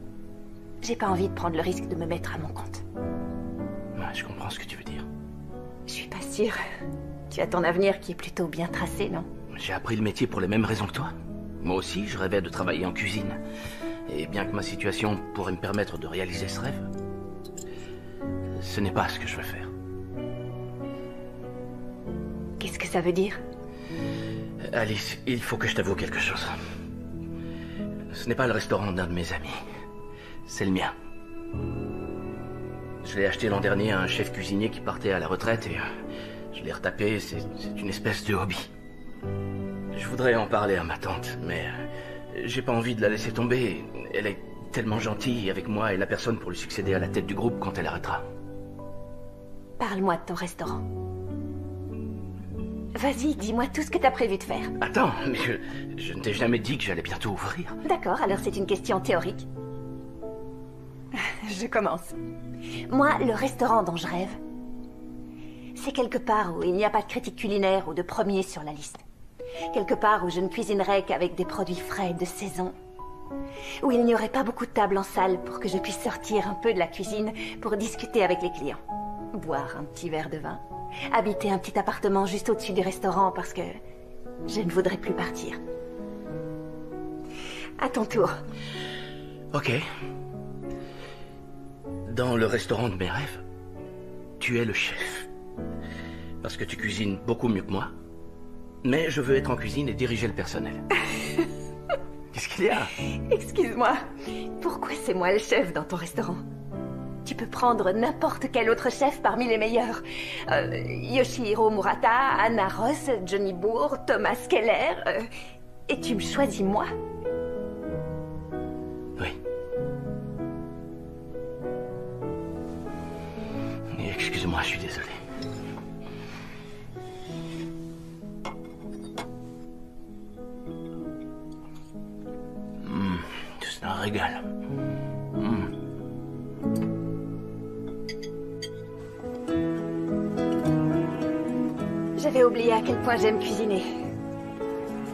J'ai pas envie de prendre le risque de me mettre à mon compte. Ouais, je comprends ce que tu veux dire. Je suis pas sûre. Tu as ton avenir qui est plutôt bien tracé, non? J'ai appris le métier pour les mêmes raisons que toi. Moi aussi, je rêvais de travailler en cuisine. Et bien que ma situation pourrait me permettre de réaliser ce rêve, ce n'est pas ce que je veux faire. Qu'est-ce que ça veut dire? Alice, il faut que je t'avoue quelque chose. Ce n'est pas le restaurant d'un de mes amis. C'est le mien. Je l'ai acheté l'an dernier à un chef cuisinier qui partait à la retraite et je l'ai retapé. C'est une espèce de hobby. Je voudrais en parler à ma tante, mais j'ai pas envie de la laisser tomber. Elle est tellement gentille avec moi et la personne pour lui succéder à la tête du groupe quand elle arrêtera. Parle-moi de ton restaurant. Vas-y, dis-moi tout ce que t'as prévu de faire. Attends, mais je ne t'ai jamais dit que j'allais bientôt ouvrir. D'accord, alors c'est une question théorique. Je commence. Moi, le restaurant dont je rêve, c'est quelque part où il n'y a pas de critique culinaire ou de premier sur la liste. Quelque part où je ne cuisinerai qu'avec des produits frais de saison. Où il n'y aurait pas beaucoup de tables en salle pour que je puisse sortir un peu de la cuisine pour discuter avec les clients. Boire un petit verre de vin. Habiter un petit appartement juste au-dessus du restaurant parce que je ne voudrais plus partir. À ton tour. Ok. Dans le restaurant de mes rêves, tu es le chef. Parce que tu cuisines beaucoup mieux que moi. Mais je veux être en cuisine et diriger le personnel. Qu'est-ce qu'il y a? Excuse-moi. Pourquoi c'est moi le chef dans ton restaurant? Tu peux prendre n'importe quel autre chef parmi les meilleurs. Yoshihiro Murata, Anna Ross, Johnny Bourg, Thomas Keller. Et tu me choisis moi? Oui. Excuse-moi, je suis désolé. C'est un régal. J'avais oublié à quel point j'aime cuisiner.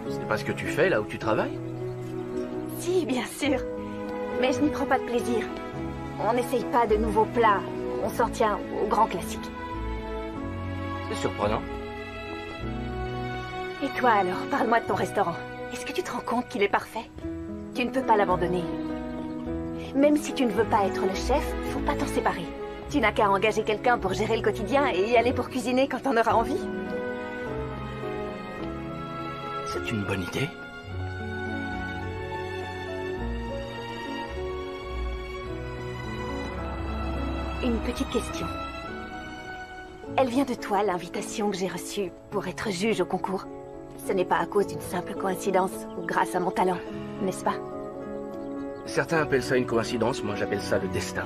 C'est pas ce que tu fais là où tu travailles? Si, bien sûr. Mais je n'y prends pas de plaisir. On n'essaye pas de nouveaux plats. On s'en tient aux grands classiques. C'est surprenant. Et toi alors, parle-moi de ton restaurant. Est-ce que tu te rends compte qu'il est parfait? Tu ne peux pas l'abandonner. Même si tu ne veux pas être le chef, faut pas t'en séparer. Tu n'as qu'à engager quelqu'un pour gérer le quotidien et y aller pour cuisiner quand t'en auras envie. C'est une bonne idée. Une petite question. Elle vient de toi, l'invitation que j'ai reçue pour être juge au concours. Ce n'est pas à cause d'une simple coïncidence ou grâce à mon talent, n'est-ce pas? Certains appellent ça une coïncidence, moi j'appelle ça le destin.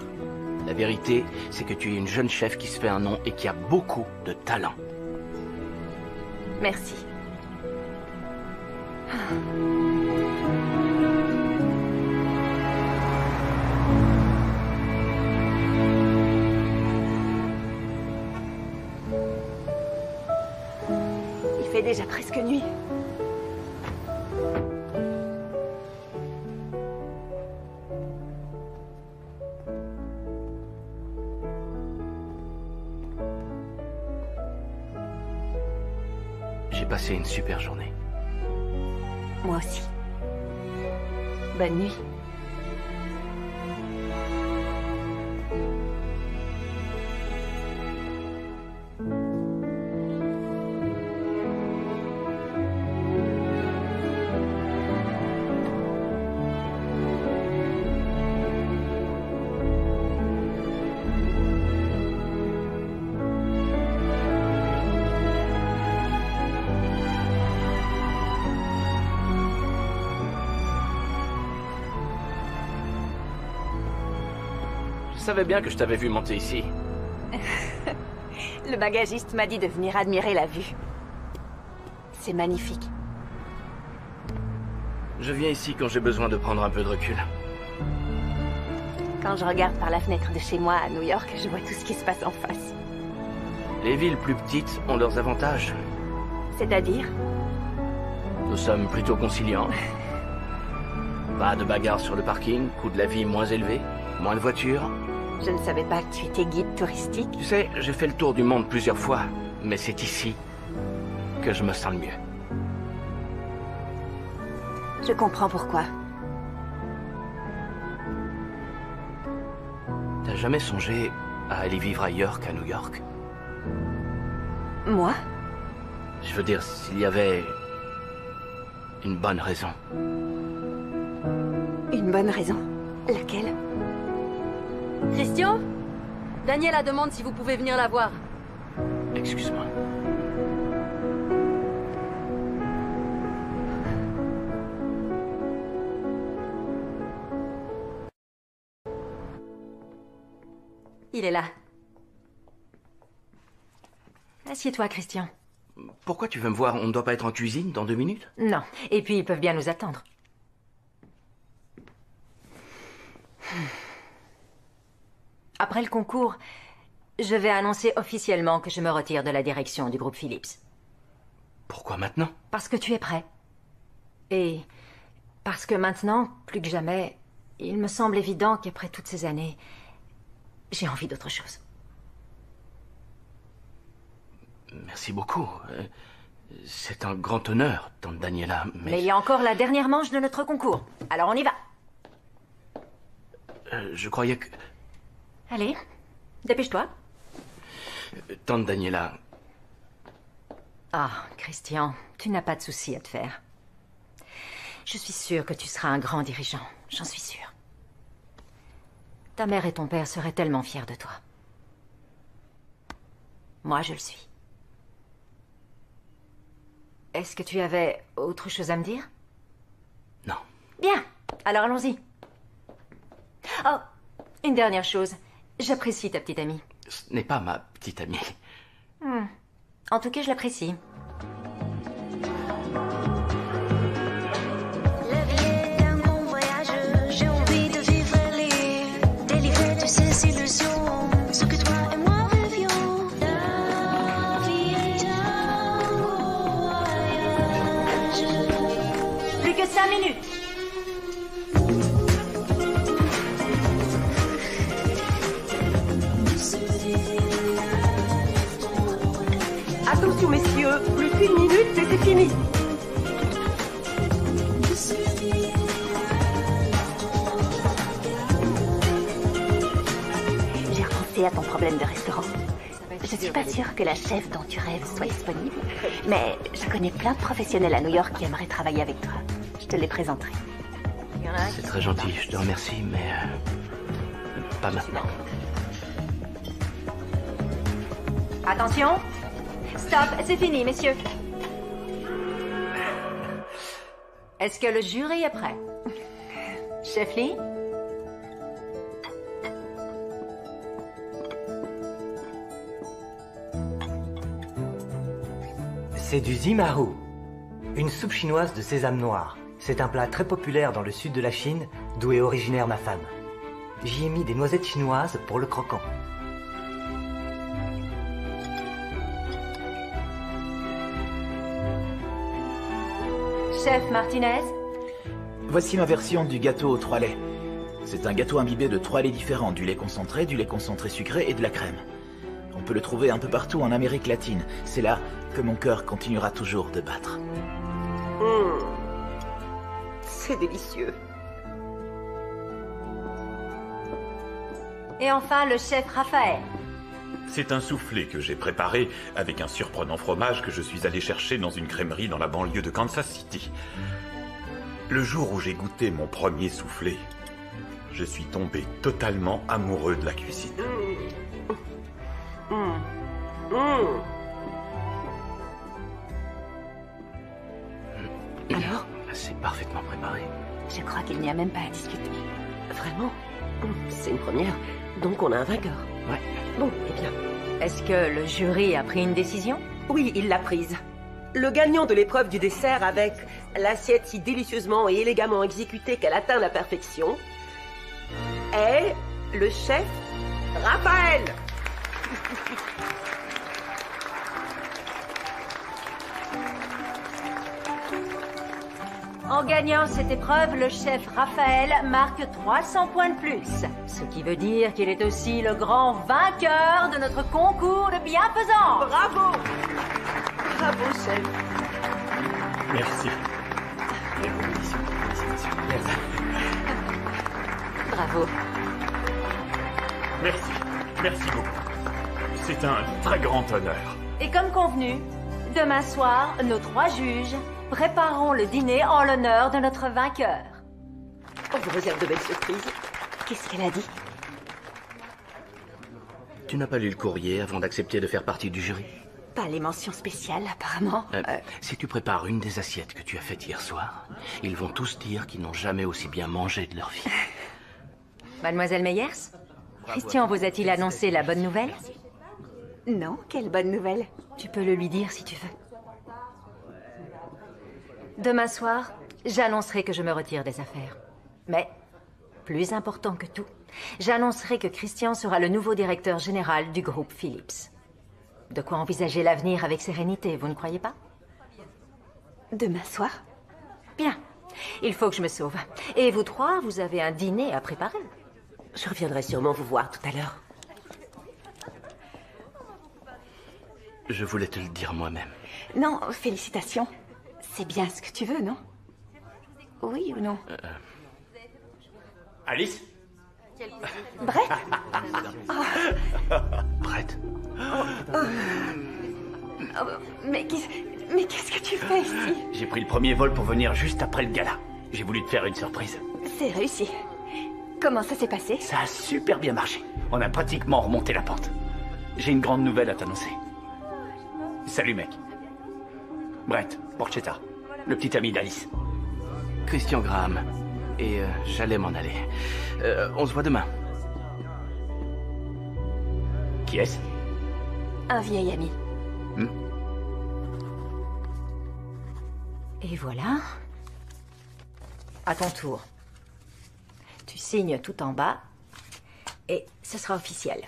La vérité, c'est que tu es une jeune chef qui se fait un nom et qui a beaucoup de talent. Merci. Il fait déjà presque nuit. J'ai passé une super journée. Moi aussi. Bonne nuit. savais bien que je t'avais vu monter ici. Le bagagiste m'a dit de venir admirer la vue. C'est magnifique. Je viens ici quand j'ai besoin de prendre un peu de recul. Quand je regarde par la fenêtre de chez moi à New York, je vois tout ce qui se passe en face. Les villes plus petites ont leurs avantages. C'est-à-dire? Nous sommes plutôt conciliants. Pas de bagarres sur le parking, coût de la vie moins élevé, moins de voitures. Je ne savais pas que tu étais guide touristique. Tu sais, j'ai fait le tour du monde plusieurs fois, mais c'est ici que je me sens le mieux. Je comprends pourquoi. T'as jamais songé à aller vivre ailleurs qu'à New York? Moi? Je veux dire, s'il y avait une bonne raison. Une bonne raison? Laquelle? Christian? Daniela demande si vous pouvez venir la voir. Excuse-moi. Il est là. Assieds-toi, Christian. Pourquoi tu veux me voir? On ne doit pas être en cuisine dans 2 minutes? Non. Et puis, ils peuvent bien nous attendre. Après le concours, je vais annoncer officiellement que je me retire de la direction du groupe Philips. Pourquoi maintenant? Parce que tu es prêt. Et parce que maintenant, plus que jamais, il me semble évident qu'après toutes ces années, j'ai envie d'autre chose. Merci beaucoup. C'est un grand honneur, tante Daniela, Mais il y a encore la dernière manche de notre concours. Alors on y va. Je croyais que... Allez, dépêche-toi. Tante Daniela... Ah, Christian, tu n'as pas de souci à te faire. Je suis sûre que tu seras un grand dirigeant. J'en suis sûre. Ta mère et ton père seraient tellement fiers de toi. Moi, je le suis. Est-ce que tu avais autre chose à me dire? Non. Bien, alors allons-y. Oh, une dernière chose. J'apprécie ta petite amie. Ce n'est pas ma petite amie. En tout cas, je l'apprécie. La vie est un bon voyage, j'ai envie de vivre libre, délivrer de ces illusions, ce que toi et moi vivions. La vie est un bon voyage. Plus que 5 minutes. Attention messieurs, plus qu'une minute et c'est fini. J'ai repensé à ton problème de restaurant. Je suis pas sûre que la chef dont tu rêves soit disponible, mais je connais plein de professionnels à New York qui aimeraient travailler avec toi. Je te les présenterai. C'est très gentil, je te remercie, mais... pas maintenant. Attention. Stop, c'est fini, messieurs. Est-ce que le jury est prêt? Chef Lee? C'est du zimahu, une soupe chinoise de sésame noir. C'est un plat très populaire dans le sud de la Chine, d'où est originaire ma femme. J'y ai mis des noisettes chinoises pour le croquant. Chef Martinez? Voici ma version du gâteau aux 3 laits. C'est un gâteau imbibé de 3 laits différents, du lait concentré sucré et de la crème. On peut le trouver un peu partout en Amérique latine. C'est là que mon cœur continuera toujours de battre. C'est délicieux. Et enfin, le chef Raphaël. C'est un soufflé que j'ai préparé avec un surprenant fromage que je suis allé chercher dans une crèmerie dans la banlieue de Kansas City. Le jour où j'ai goûté mon premier soufflé, je suis tombé totalement amoureux de la cuisine. Alors? C'est parfaitement préparé. Je crois qu'il n'y a même pas à discuter. Vraiment? C'est une première. Donc on a un vainqueur. Ouais. Bon, eh bien. Est-ce que le jury a pris une décision? Oui, il l'a prise. Le gagnant de l'épreuve du dessert avec l'assiette si délicieusement et élégamment exécutée qu'elle atteint la perfection est le chef Raphaël. En gagnant cette épreuve, le chef Raphaël marque 300 points de plus. Ce qui veut dire qu'il est aussi le grand vainqueur de notre concours de bienfaisance. Bravo! Bravo, chef. Merci. Bravo. Merci. Merci beaucoup. C'est un très grand honneur. Et comme convenu, demain soir, nos 3 juges prépareront le dîner en l'honneur de notre vainqueur. On vous réserve de belles surprises. Qu'est-ce qu'elle a dit? Tu n'as pas lu le courrier avant d'accepter de faire partie du jury? Pas les mentions spéciales, apparemment. Si tu prépares une des assiettes que tu as faites hier soir, ils vont tous dire qu'ils n'ont jamais aussi bien mangé de leur vie. Mademoiselle Meyers, Christian vous a-t-il annoncé la bonne nouvelle? Non, quelle bonne nouvelle. Tu peux le lui dire si tu veux. Demain soir, j'annoncerai que je me retire des affaires. Mais, plus important que tout, j'annoncerai que Christian sera le nouveau directeur général du groupe Philips. De quoi envisager l'avenir avec sérénité, vous ne croyez pas? Demain soir? Bien. Il faut que je me sauve. Et vous 3, vous avez un dîner à préparer. Je reviendrai sûrement vous voir tout à l'heure. Je voulais te le dire moi-même. Non, félicitations. C'est bien ce que tu veux, non? Oui ou non? Alice? Brett? Brett? Mais qu'est-ce que tu fais ici? J'ai pris le premier vol pour venir juste après le gala. J'ai voulu te faire une surprise. C'est réussi. Comment ça s'est passé? Ça a super bien marché. On a pratiquement remonté la pente. J'ai une grande nouvelle à t'annoncer. Salut, mec. Brett, Porchetta, le petit ami d'Alice. Christian Graham. Et j'allais m'en aller. On se voit demain. Qui est-ce? Un vieil ami. Et voilà. À ton tour. Tu signes tout en bas. Et ce sera officiel.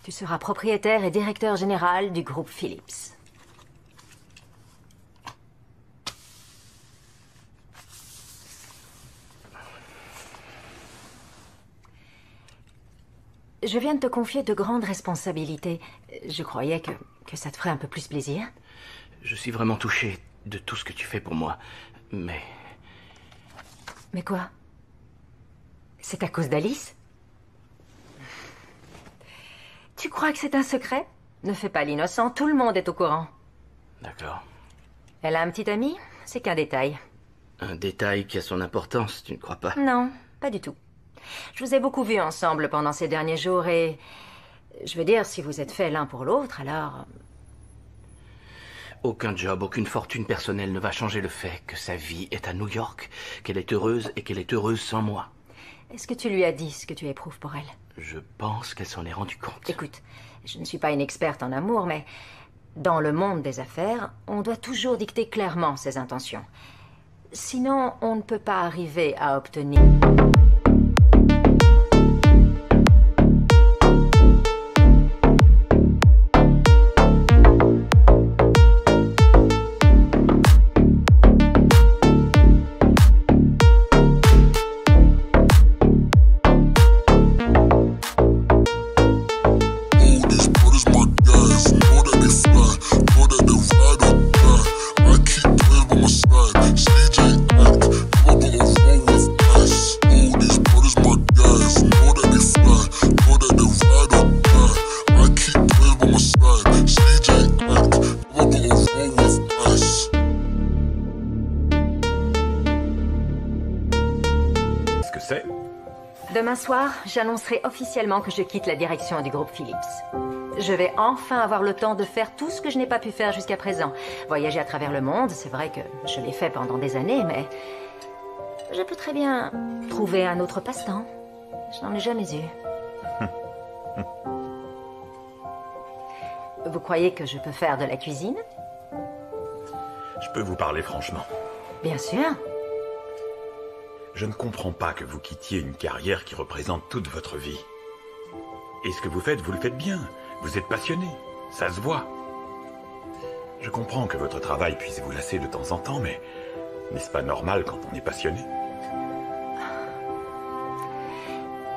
Tu seras propriétaire et directeur général du groupe Philips. Je viens de te confier de grandes responsabilités. Je croyais que ça te ferait un peu plus plaisir. Je suis vraiment touché de tout ce que tu fais pour moi. Mais... Mais quoi? C'est à cause d'Alice? Tu crois que c'est un secret? Ne fais pas l'innocent, tout le monde est au courant. D'accord. Elle a un petit ami? C'est qu'un détail. Un détail qui a son importance, tu ne crois pas? Non, pas du tout. Je vous ai beaucoup vus ensemble pendant ces derniers jours et... Je veux dire, si vous êtes faits l'un pour l'autre, alors... Aucun job, aucune fortune personnelle ne va changer le fait que sa vie est à New York, qu'elle est heureuse et qu'elle est heureuse sans moi. Est-ce que tu lui as dit ce que tu éprouves pour elle? Je pense qu'elle s'en est rendue compte. Écoute, je ne suis pas une experte en amour, mais dans le monde des affaires, on doit toujours dicter clairement ses intentions. Sinon, on ne peut pas arriver à obtenir... Demain soir, j'annoncerai officiellement que je quitte la direction du groupe Philips. Je vais enfin avoir le temps de faire tout ce que je n'ai pas pu faire jusqu'à présent. Voyager à travers le monde, c'est vrai que je l'ai fait pendant des années, mais Je peux très bien trouver un autre passe-temps. Je n'en ai jamais eu. Vous croyez que je peux faire de la cuisine? Je peux vous parler franchement. Bien sûr. Je ne comprends pas que vous quittiez une carrière qui représente toute votre vie. Et ce que vous le faites bien. Vous êtes passionné. Ça se voit. Je comprends que votre travail puisse vous lasser de temps en temps, mais n'est-ce pas normal quand on est passionné?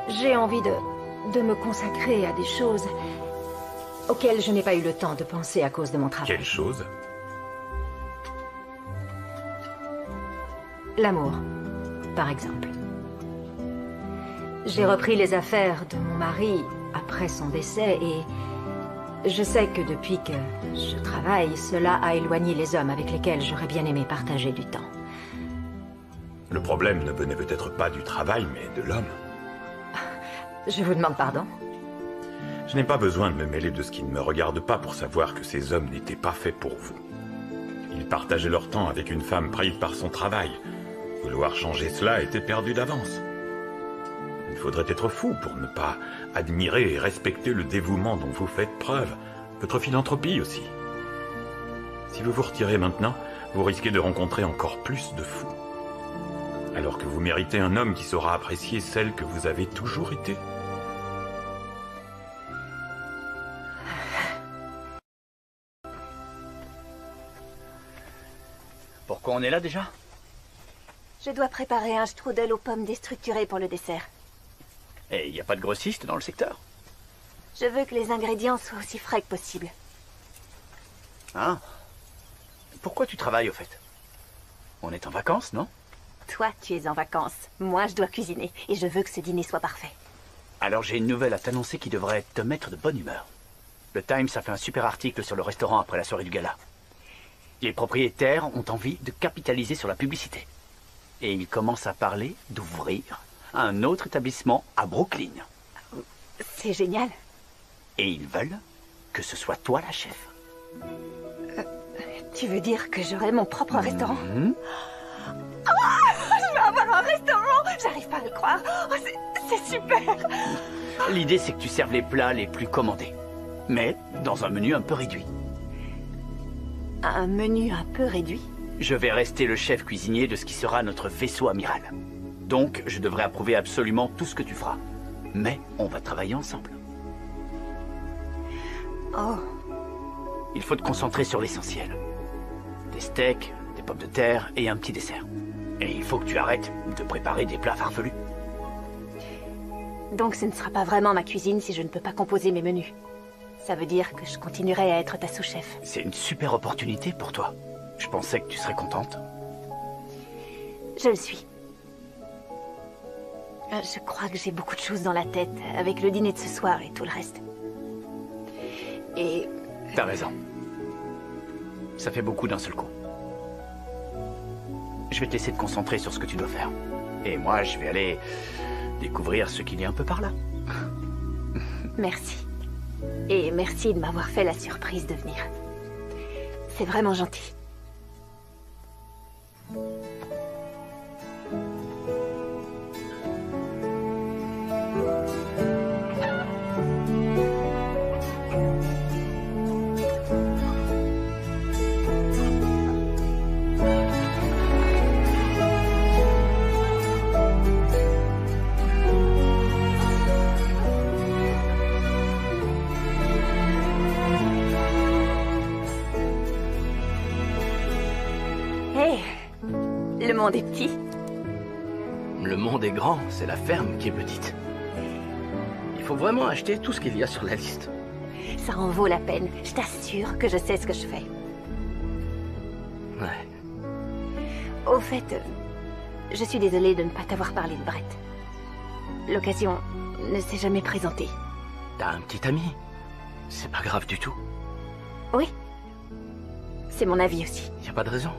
J'ai envie de me consacrer à des choses auxquelles je n'ai pas eu le temps de penser à cause de mon travail. Quelle chose? L'amour, par exemple. J'ai repris les affaires de mon mari après son décès et je sais que depuis que je travaille, cela a éloigné les hommes avec lesquels j'aurais bien aimé partager du temps. Le problème ne venait peut-être pas du travail, mais de l'homme. Je vous demande pardon? Je n'ai pas besoin de me mêler de ce qui ne me regarde pas pour savoir que ces hommes n'étaient pas faits pour vous. Ils partageaient leur temps avec une femme prise par son travail. Vouloir changer cela était perdu d'avance. Il faudrait être fou pour ne pas admirer et respecter le dévouement dont vous faites preuve, votre philanthropie aussi. Si vous vous retirez maintenant, vous risquez de rencontrer encore plus de fous. Alors que vous méritez un homme qui saura apprécier celle que vous avez toujours été. Pourquoi on est là déjà? Je dois préparer un strudel aux pommes déstructurées pour le dessert. Et il n'y a pas de grossiste dans le secteur? Je veux que les ingrédients soient aussi frais que possible. Ah. Pourquoi tu travailles au fait? On est en vacances, non? Toi, tu es en vacances. Moi, je dois cuisiner. Et je veux que ce dîner soit parfait. Alors j'ai une nouvelle à t'annoncer qui devrait te mettre de bonne humeur. Le Times a fait un super article sur le restaurant après la soirée du gala. Les propriétaires ont envie de capitaliser sur la publicité. Et ils commencent à parler d'ouvrir un autre établissement à Brooklyn. C'est génial. Et ils veulent que ce soit toi la chef. Tu veux dire que j'aurai mon propre restaurant? Je vais avoir un restaurant! J'arrive pas à le croire. Oh, c'est super! L'idée, c'est que tu serves les plats les plus commandés. Mais dans un menu un peu réduit. Un menu un peu réduit? Je vais rester le chef cuisinier de ce qui sera notre vaisseau amiral. Donc, je devrais approuver absolument tout ce que tu feras. Mais on va travailler ensemble. Oh. Il faut te concentrer sur l'essentiel. Des steaks, des pommes de terre et un petit dessert. Et il faut que tu arrêtes de préparer des plats farfelus. Donc ce ne sera pas vraiment ma cuisine si je ne peux pas composer mes menus. Ça veut dire que je continuerai à être ta sous-chef. C'est une super opportunité pour toi. Je pensais que tu serais contente. Je le suis. Je crois que j'ai beaucoup de choses dans la tête, avec le dîner de ce soir et tout le reste. Et... T'as raison. Ça fait beaucoup d'un seul coup. Je vais te laisser te concentrer sur ce que tu dois faire. Et moi, je vais aller découvrir ce qu'il y a un peu par là. Merci. Et merci de m'avoir fait la surprise de venir. C'est vraiment gentil. Le monde est petit. Le monde est grand, c'est la ferme qui est petite. Il faut vraiment acheter tout ce qu'il y a sur la liste. Ça en vaut la peine. Je t'assure que je sais ce que je fais. Ouais. Au fait, je suis désolée de ne pas t'avoir parlé de Brett. L'occasion ne s'est jamais présentée. T'as un petit ami. C'est pas grave du tout. Oui. C'est mon avis aussi. Y a pas de raison.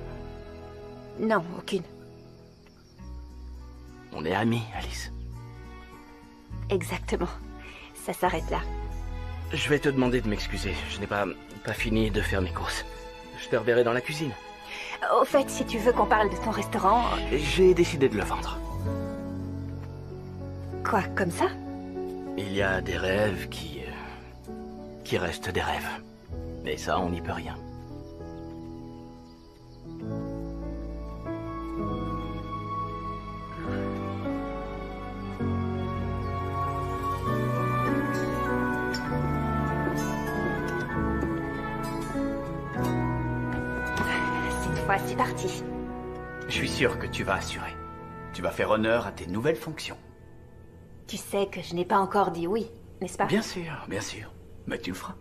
Non, aucune. On est amis, Alice. Exactement. Ça s'arrête là. Je vais te demander de m'excuser. Je n'ai pas fini de faire mes courses. Je te reverrai dans la cuisine. Au fait, si tu veux qu'on parle de ton restaurant... J'ai décidé de le vendre. Quoi, comme ça? Il y a des rêves qui restent des rêves. Et ça, on n'y peut rien. Cette fois, c'est parti. Je suis sûr que tu vas assurer. Tu vas faire honneur à tes nouvelles fonctions. Tu sais que je n'ai pas encore dit oui, n'est-ce pas? Bien sûr, bien sûr. Mais tu le feras.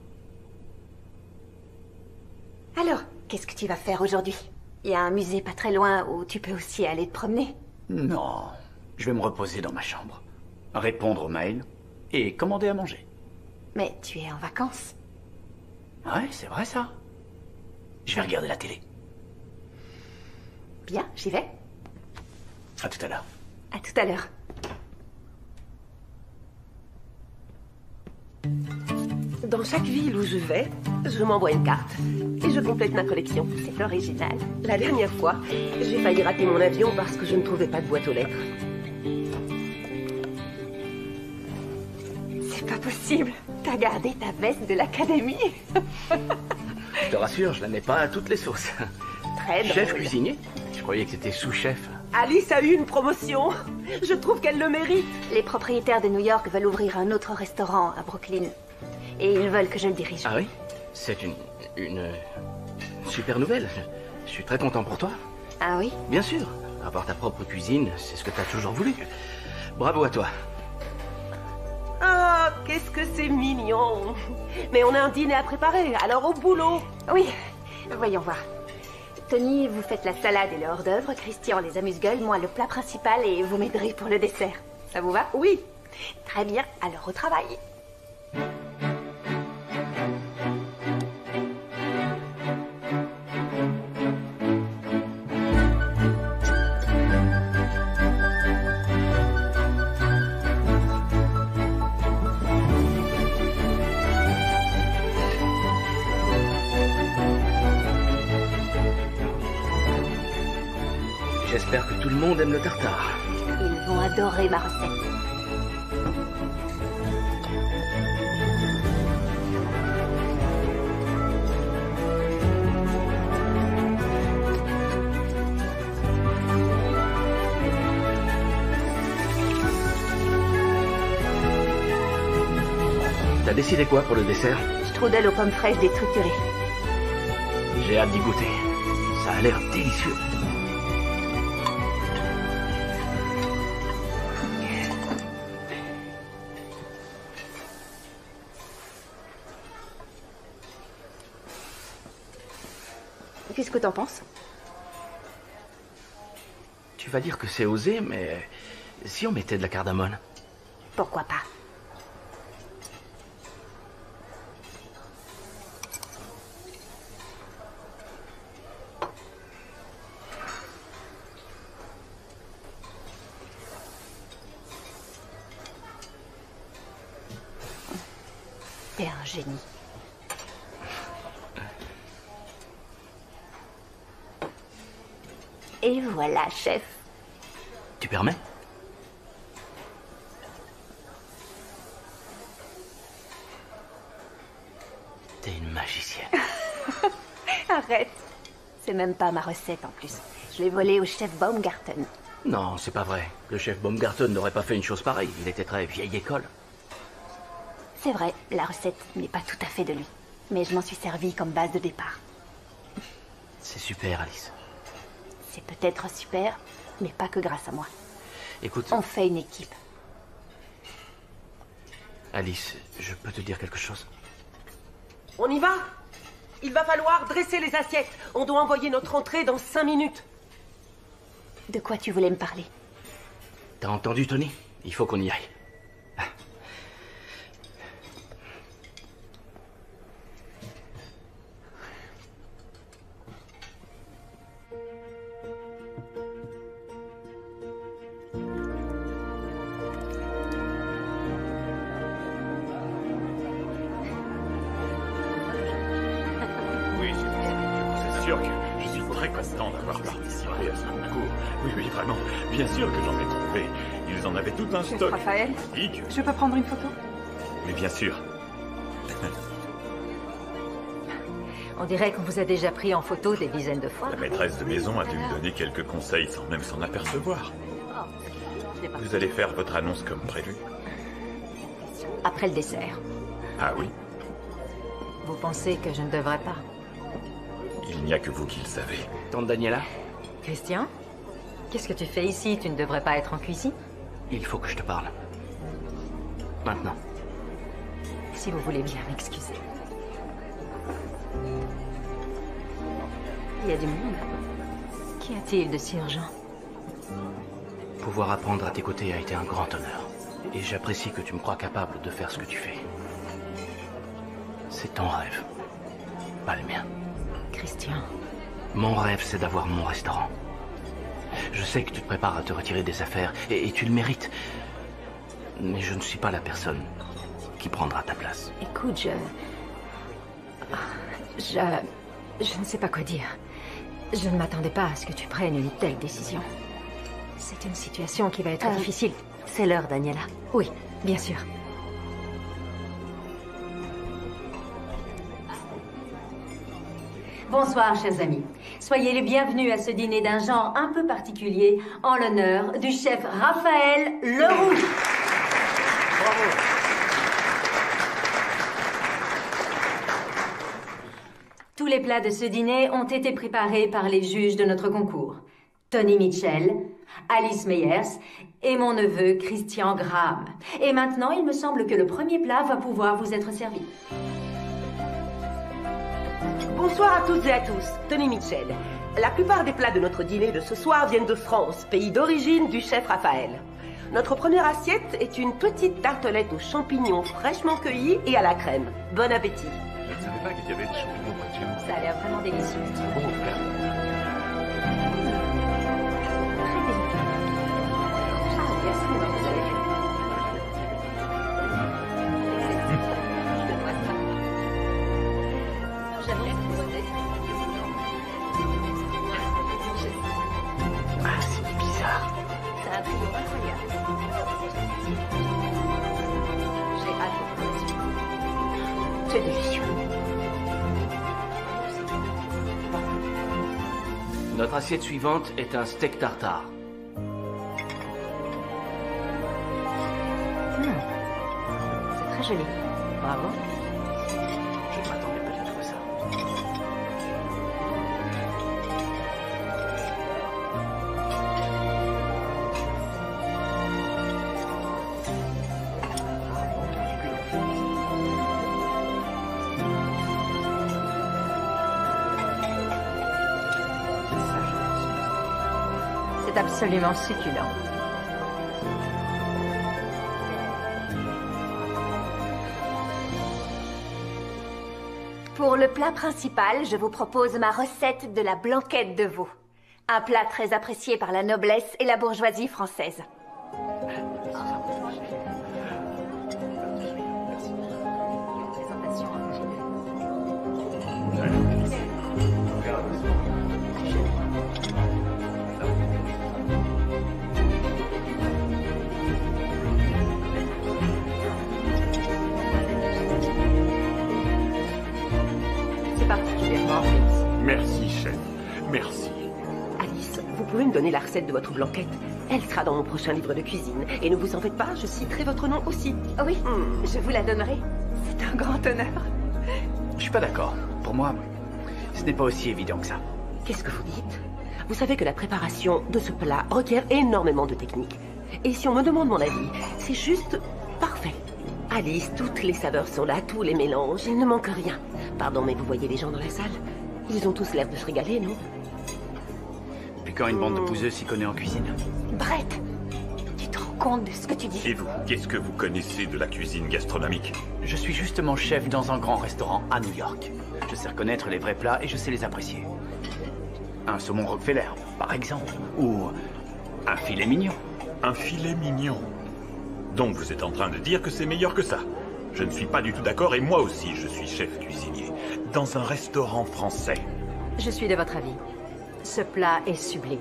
Alors, qu'est-ce que tu vas faire aujourd'hui? Il y a un musée pas très loin où tu peux aussi aller te promener. Non, je vais me reposer dans ma chambre, répondre aux mails et commander à manger. Mais tu es en vacances. Ouais, c'est vrai ça. Je vais regarder la télé. Bien, j'y vais. À tout à l'heure. À tout à l'heure. Dans chaque ville où je vais, je m'envoie une carte et je complète ma collection. C'est original. La dernière fois, j'ai failli rater mon avion parce que je ne trouvais pas de boîte aux lettres. C'est pas possible. T'as gardé ta veste de l'académie. Je te rassure, je la mets pas à toutes les sauces. Très drôle. Chef cuisinier? Je croyais que c'était sous-chef. Alice a eu une promotion. Je trouve qu'elle le mérite. Les propriétaires de New York veulent ouvrir un autre restaurant à Brooklyn. Et ils veulent que je le dirige. Ah oui? C'est une super nouvelle. Je suis très content pour toi. Ah oui? Bien sûr. Avoir ta propre cuisine, c'est ce que tu as toujours voulu. Bravo à toi. Ah, qu'est-ce que c'est mignon. Mais on a un dîner à préparer, alors au boulot. Oui, voyons voir. Tony, vous faites la salade et le hors-d'œuvre, Christian les amuse-gueules, moi le plat principal et vous m'aiderez pour le dessert. Ça vous va? Oui. Très bien, alors au travail. J'espère que tout le monde aime le tartare. Ils vont adorer ma recette. T'as décidé quoi pour le dessert? Strudel aux pommes fraîches déstructurées. J'ai hâte d'y goûter. Ça a l'air délicieux. Qu'est-ce que t'en penses? Tu vas dire que c'est osé, mais si on mettait de la cardamone? Pourquoi pas? T'es un génie. Et voilà, chef. Tu permets? T'es une magicienne. Arrête. C'est même pas ma recette en plus. Je l'ai volée au chef Baumgarten. Non, c'est pas vrai. Le chef Baumgarten n'aurait pas fait une chose pareille. Il était très vieille école. C'est vrai, la recette n'est pas tout à fait de lui. Mais je m'en suis servi comme base de départ. C'est super, Alice. C'est peut-être super, mais pas que grâce à moi. Écoute... On fait une équipe. Alice, je peux te dire quelque chose? On y va? Il va falloir dresser les assiettes. On doit envoyer notre entrée dans 5 minutes. De quoi tu voulais me parler? T'as entendu, Tony? Il faut qu'on y aille. Impatient d'avoir participé à ce concours. Oui, oui, vraiment. Bien sûr que j'en ai trouvé. Ils en avaient tout un Chef stock. Raphaël, Hic. je peux prendre une photo? Mais bien sûr. On dirait qu'on vous a déjà pris en photo des dizaines de fois. La maîtresse de maison a dû me donner quelques conseils sans même s'en apercevoir. Vous allez faire votre annonce comme prévu? Après le dessert. Ah oui? Vous pensez que je ne devrais pas? Il n'y a que vous qui le savez. Tante Daniela? Christian? Qu'est-ce que tu fais ici? Tu ne devrais pas être en cuisine? Il faut que je te parle. Maintenant. Si vous voulez bien m'excuser. Il y a du monde. Qu'y a-t-il de si urgent? Pouvoir apprendre à tes côtés a été un grand honneur. Et j'apprécie que tu me crois capable de faire ce que tu fais. C'est ton rêve, pas le mien. Christian. Mon rêve, c'est d'avoir mon restaurant. Je sais que tu te prépares à te retirer des affaires, et tu le mérites. Mais je ne suis pas la personne qui prendra ta place. Écoute, je ne sais pas quoi dire. Je ne m'attendais pas à ce que tu prennes une telle décision. C'est une situation qui va être difficile. C'est l'heure, Daniela. Oui, bien sûr. Bonsoir, chers amis. Soyez les bienvenus à ce dîner d'un genre un peu particulier en l'honneur du chef Raphaël Leroux. Bravo. Tous les plats de ce dîner ont été préparés par les juges de notre concours. Tony Mitchell, Alice Meyers et mon neveu Christian Graham. Et maintenant, il me semble que le premier plat va pouvoir vous être servi. Bonsoir à toutes et à tous, Tony Mitchell. La plupart des plats de notre dîner de ce soir viennent de France, pays d'origine du chef Raphaël. Notre première assiette est une petite tartelette aux champignons fraîchement cueillis et à la crème. Bon appétit. Je ne savais pas qu'il y avait des champignons près de chez nous. Ça a l'air vraiment délicieux. C'est bon, frère. Ah, c'est bizarre. C'est un trio incroyable. J'ai hâte de voir la suite. C'est délicieux. Notre assiette suivante est un steak tartare. C'est très joli. Bravo. Je ne m'attendais pas du tout à ça. C'est absolument succulent. Pour le plat principal, je vous propose ma recette de la blanquette de veau. Un plat très apprécié par la noblesse et la bourgeoisie française. C'est particulièrement réussi. Merci, chef. Merci. Alice, vous pouvez me donner la recette de votre blanquette? Elle sera dans mon prochain livre de cuisine. Et ne vous en faites pas, je citerai votre nom aussi. Oui, je vous la donnerai. C'est un grand honneur. Je suis pas d'accord. Pour moi, ce n'est pas aussi évident que ça. Qu'est-ce que vous dites? Vous savez que la préparation de ce plat requiert énormément de technique. Et si on me demande mon avis, c'est juste parfait. Alice, toutes les saveurs sont là, tous les mélanges, il ne manque rien. Pardon, mais vous voyez les gens dans la salle? Ils ont tous l'air de se régaler, non? Puis quand une bande de bouseux s'y connaît en cuisine. Brett, tu te rends compte de ce que tu dis? Et vous, qu'est-ce que vous connaissez de la cuisine gastronomique? Je suis justement chef dans un grand restaurant à New York. Je sais reconnaître les vrais plats et je sais les apprécier. Un saumon Rockefeller, par exemple. Ou un filet mignon. Un filet mignon. Donc vous êtes en train de dire que c'est meilleur que ça? Je ne suis pas du tout d'accord et moi aussi je suis chef cuisinier. Dans un restaurant français. Je suis de votre avis. Ce plat est sublime.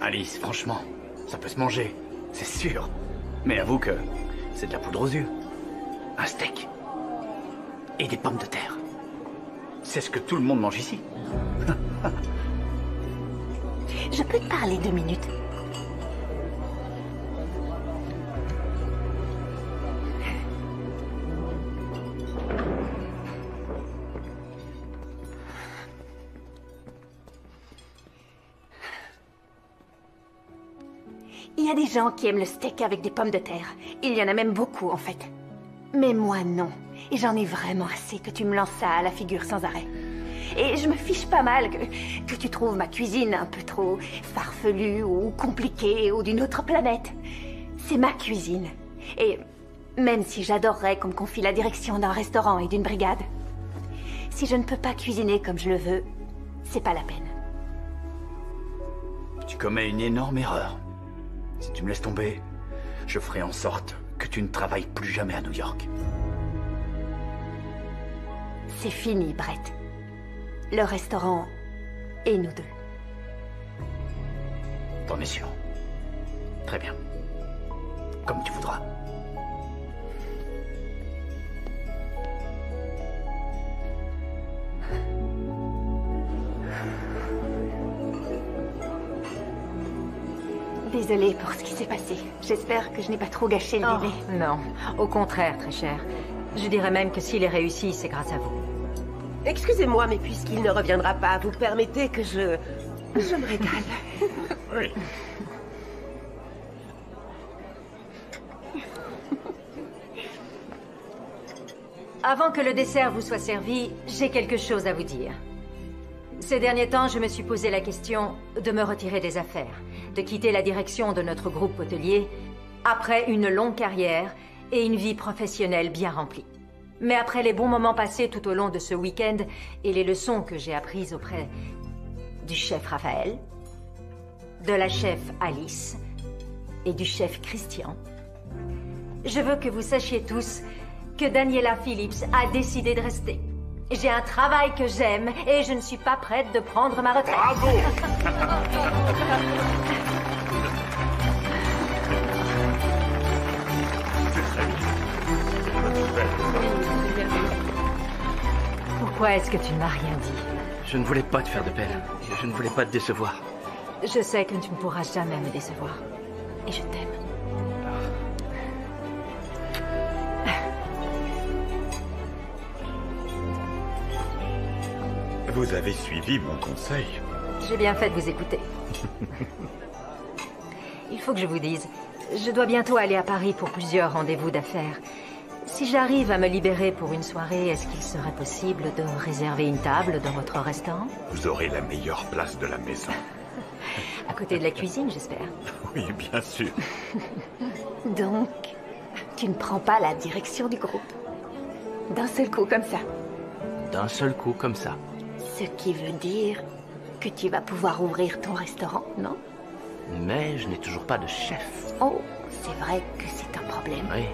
Alice, franchement, ça peut se manger, c'est sûr. Mais avoue que c'est de la poudre aux yeux. Un steak. Et des pommes de terre. C'est ce que tout le monde mange ici. Je peux te parler 2 minutes? Il y a des gens qui aiment le steak avec des pommes de terre. Il y en a même beaucoup, en fait. Mais moi, non. Et j'en ai vraiment assez que tu me lances ça à la figure sans arrêt. Et je me fiche pas mal que tu trouves ma cuisine un peu trop farfelue ou compliquée ou d'une autre planète. C'est ma cuisine. Et même si j'adorerais qu'on me confie la direction d'un restaurant et d'une brigade, si je ne peux pas cuisiner comme je le veux, c'est pas la peine. Tu commets une énorme erreur. Si tu me laisses tomber, je ferai en sorte que tu ne travailles plus jamais à New York. C'est fini, Brett. Le restaurant et nous deux. T'en es sûr? Très bien. Comme tu voudras. Désolée pour ce qui s'est passé. J'espère que je n'ai pas trop gâché le bébé. Non, au contraire, très cher. Je dirais même que s'il est réussi, c'est grâce à vous. Excusez-moi, mais puisqu'il ne reviendra pas, vous permettez que je me régale. Oui. Avant que le dessert vous soit servi, j'ai quelque chose à vous dire. Ces derniers temps, je me suis posé la question de me retirer des affaires, de quitter la direction de notre groupe hôtelier après une longue carrière et une vie professionnelle bien remplie. Mais après les bons moments passés tout au long de ce week-end et les leçons que j'ai apprises auprès du chef Raphaël, de la chef Alice et du chef Christian, je veux que vous sachiez tous que Daniela Phillips a décidé de rester. J'ai un travail que j'aime et je ne suis pas prête de prendre ma retraite. Bravo! Pourquoi est-ce que tu ne m'as rien dit? Je ne voulais pas te faire de peine. Et je ne voulais pas te décevoir. Je sais que tu ne pourras jamais me décevoir. Et je t'aime. Vous avez suivi mon conseil. J'ai bien fait de vous écouter. Il faut que je vous dise, je dois bientôt aller à Paris pour plusieurs rendez-vous d'affaires. Si j'arrive à me libérer pour une soirée, est-ce qu'il serait possible de réserver une table dans votre restaurant? Vous aurez la meilleure place de la maison. À côté de la cuisine, j'espère. Oui, bien sûr. Donc, tu ne prends pas la direction du groupe? D'un seul coup comme ça? D'un seul coup comme ça. Ce qui veut dire que tu vas pouvoir ouvrir ton restaurant, non? Mais je n'ai toujours pas de chef. Oh, c'est vrai que c'est un problème. Oui.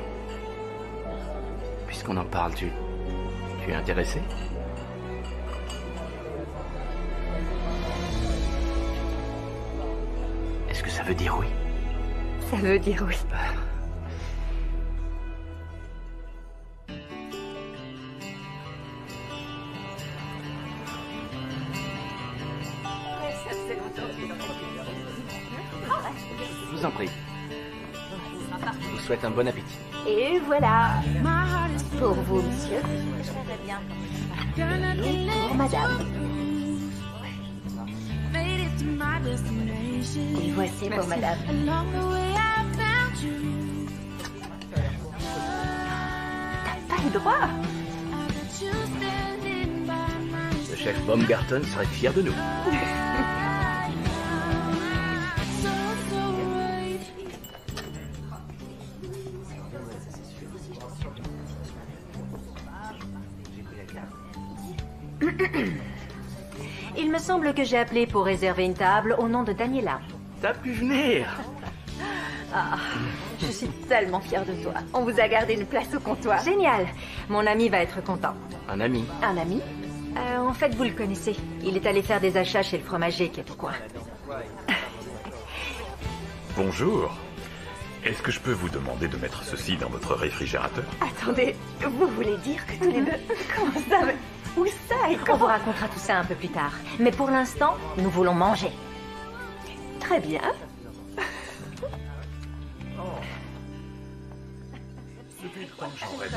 Puisqu'on en parle, tu es intéressé? Est-ce que ça veut dire oui? Ça veut dire oui. Je vous en prie. Je vous souhaite un bon appétit. Et voilà. Pour vous, monsieur. Et pour madame. Et voici pour madame. T'as pas le droit. Le chef Baumgarten serait fier de nous. Il me semble que j'ai appelé pour réserver une table au nom de Daniela. T'as pu venir. Ah, je suis tellement fière de toi. On vous a gardé une place au comptoir. Génial. Mon ami va être content. Un ami? Un ami? En fait, vous le connaissez. Il est allé faire des achats chez le fromager qui est au coin. Bonjour. Est-ce que je peux vous demander de mettre ceci dans votre réfrigérateur? Attendez, vous voulez dire que tous les deux... Comment ça mais... Où ça et On comment... vous racontera tout ça un peu plus tard. Mais pour l'instant, nous voulons manger. Très bien. J'aurais dû.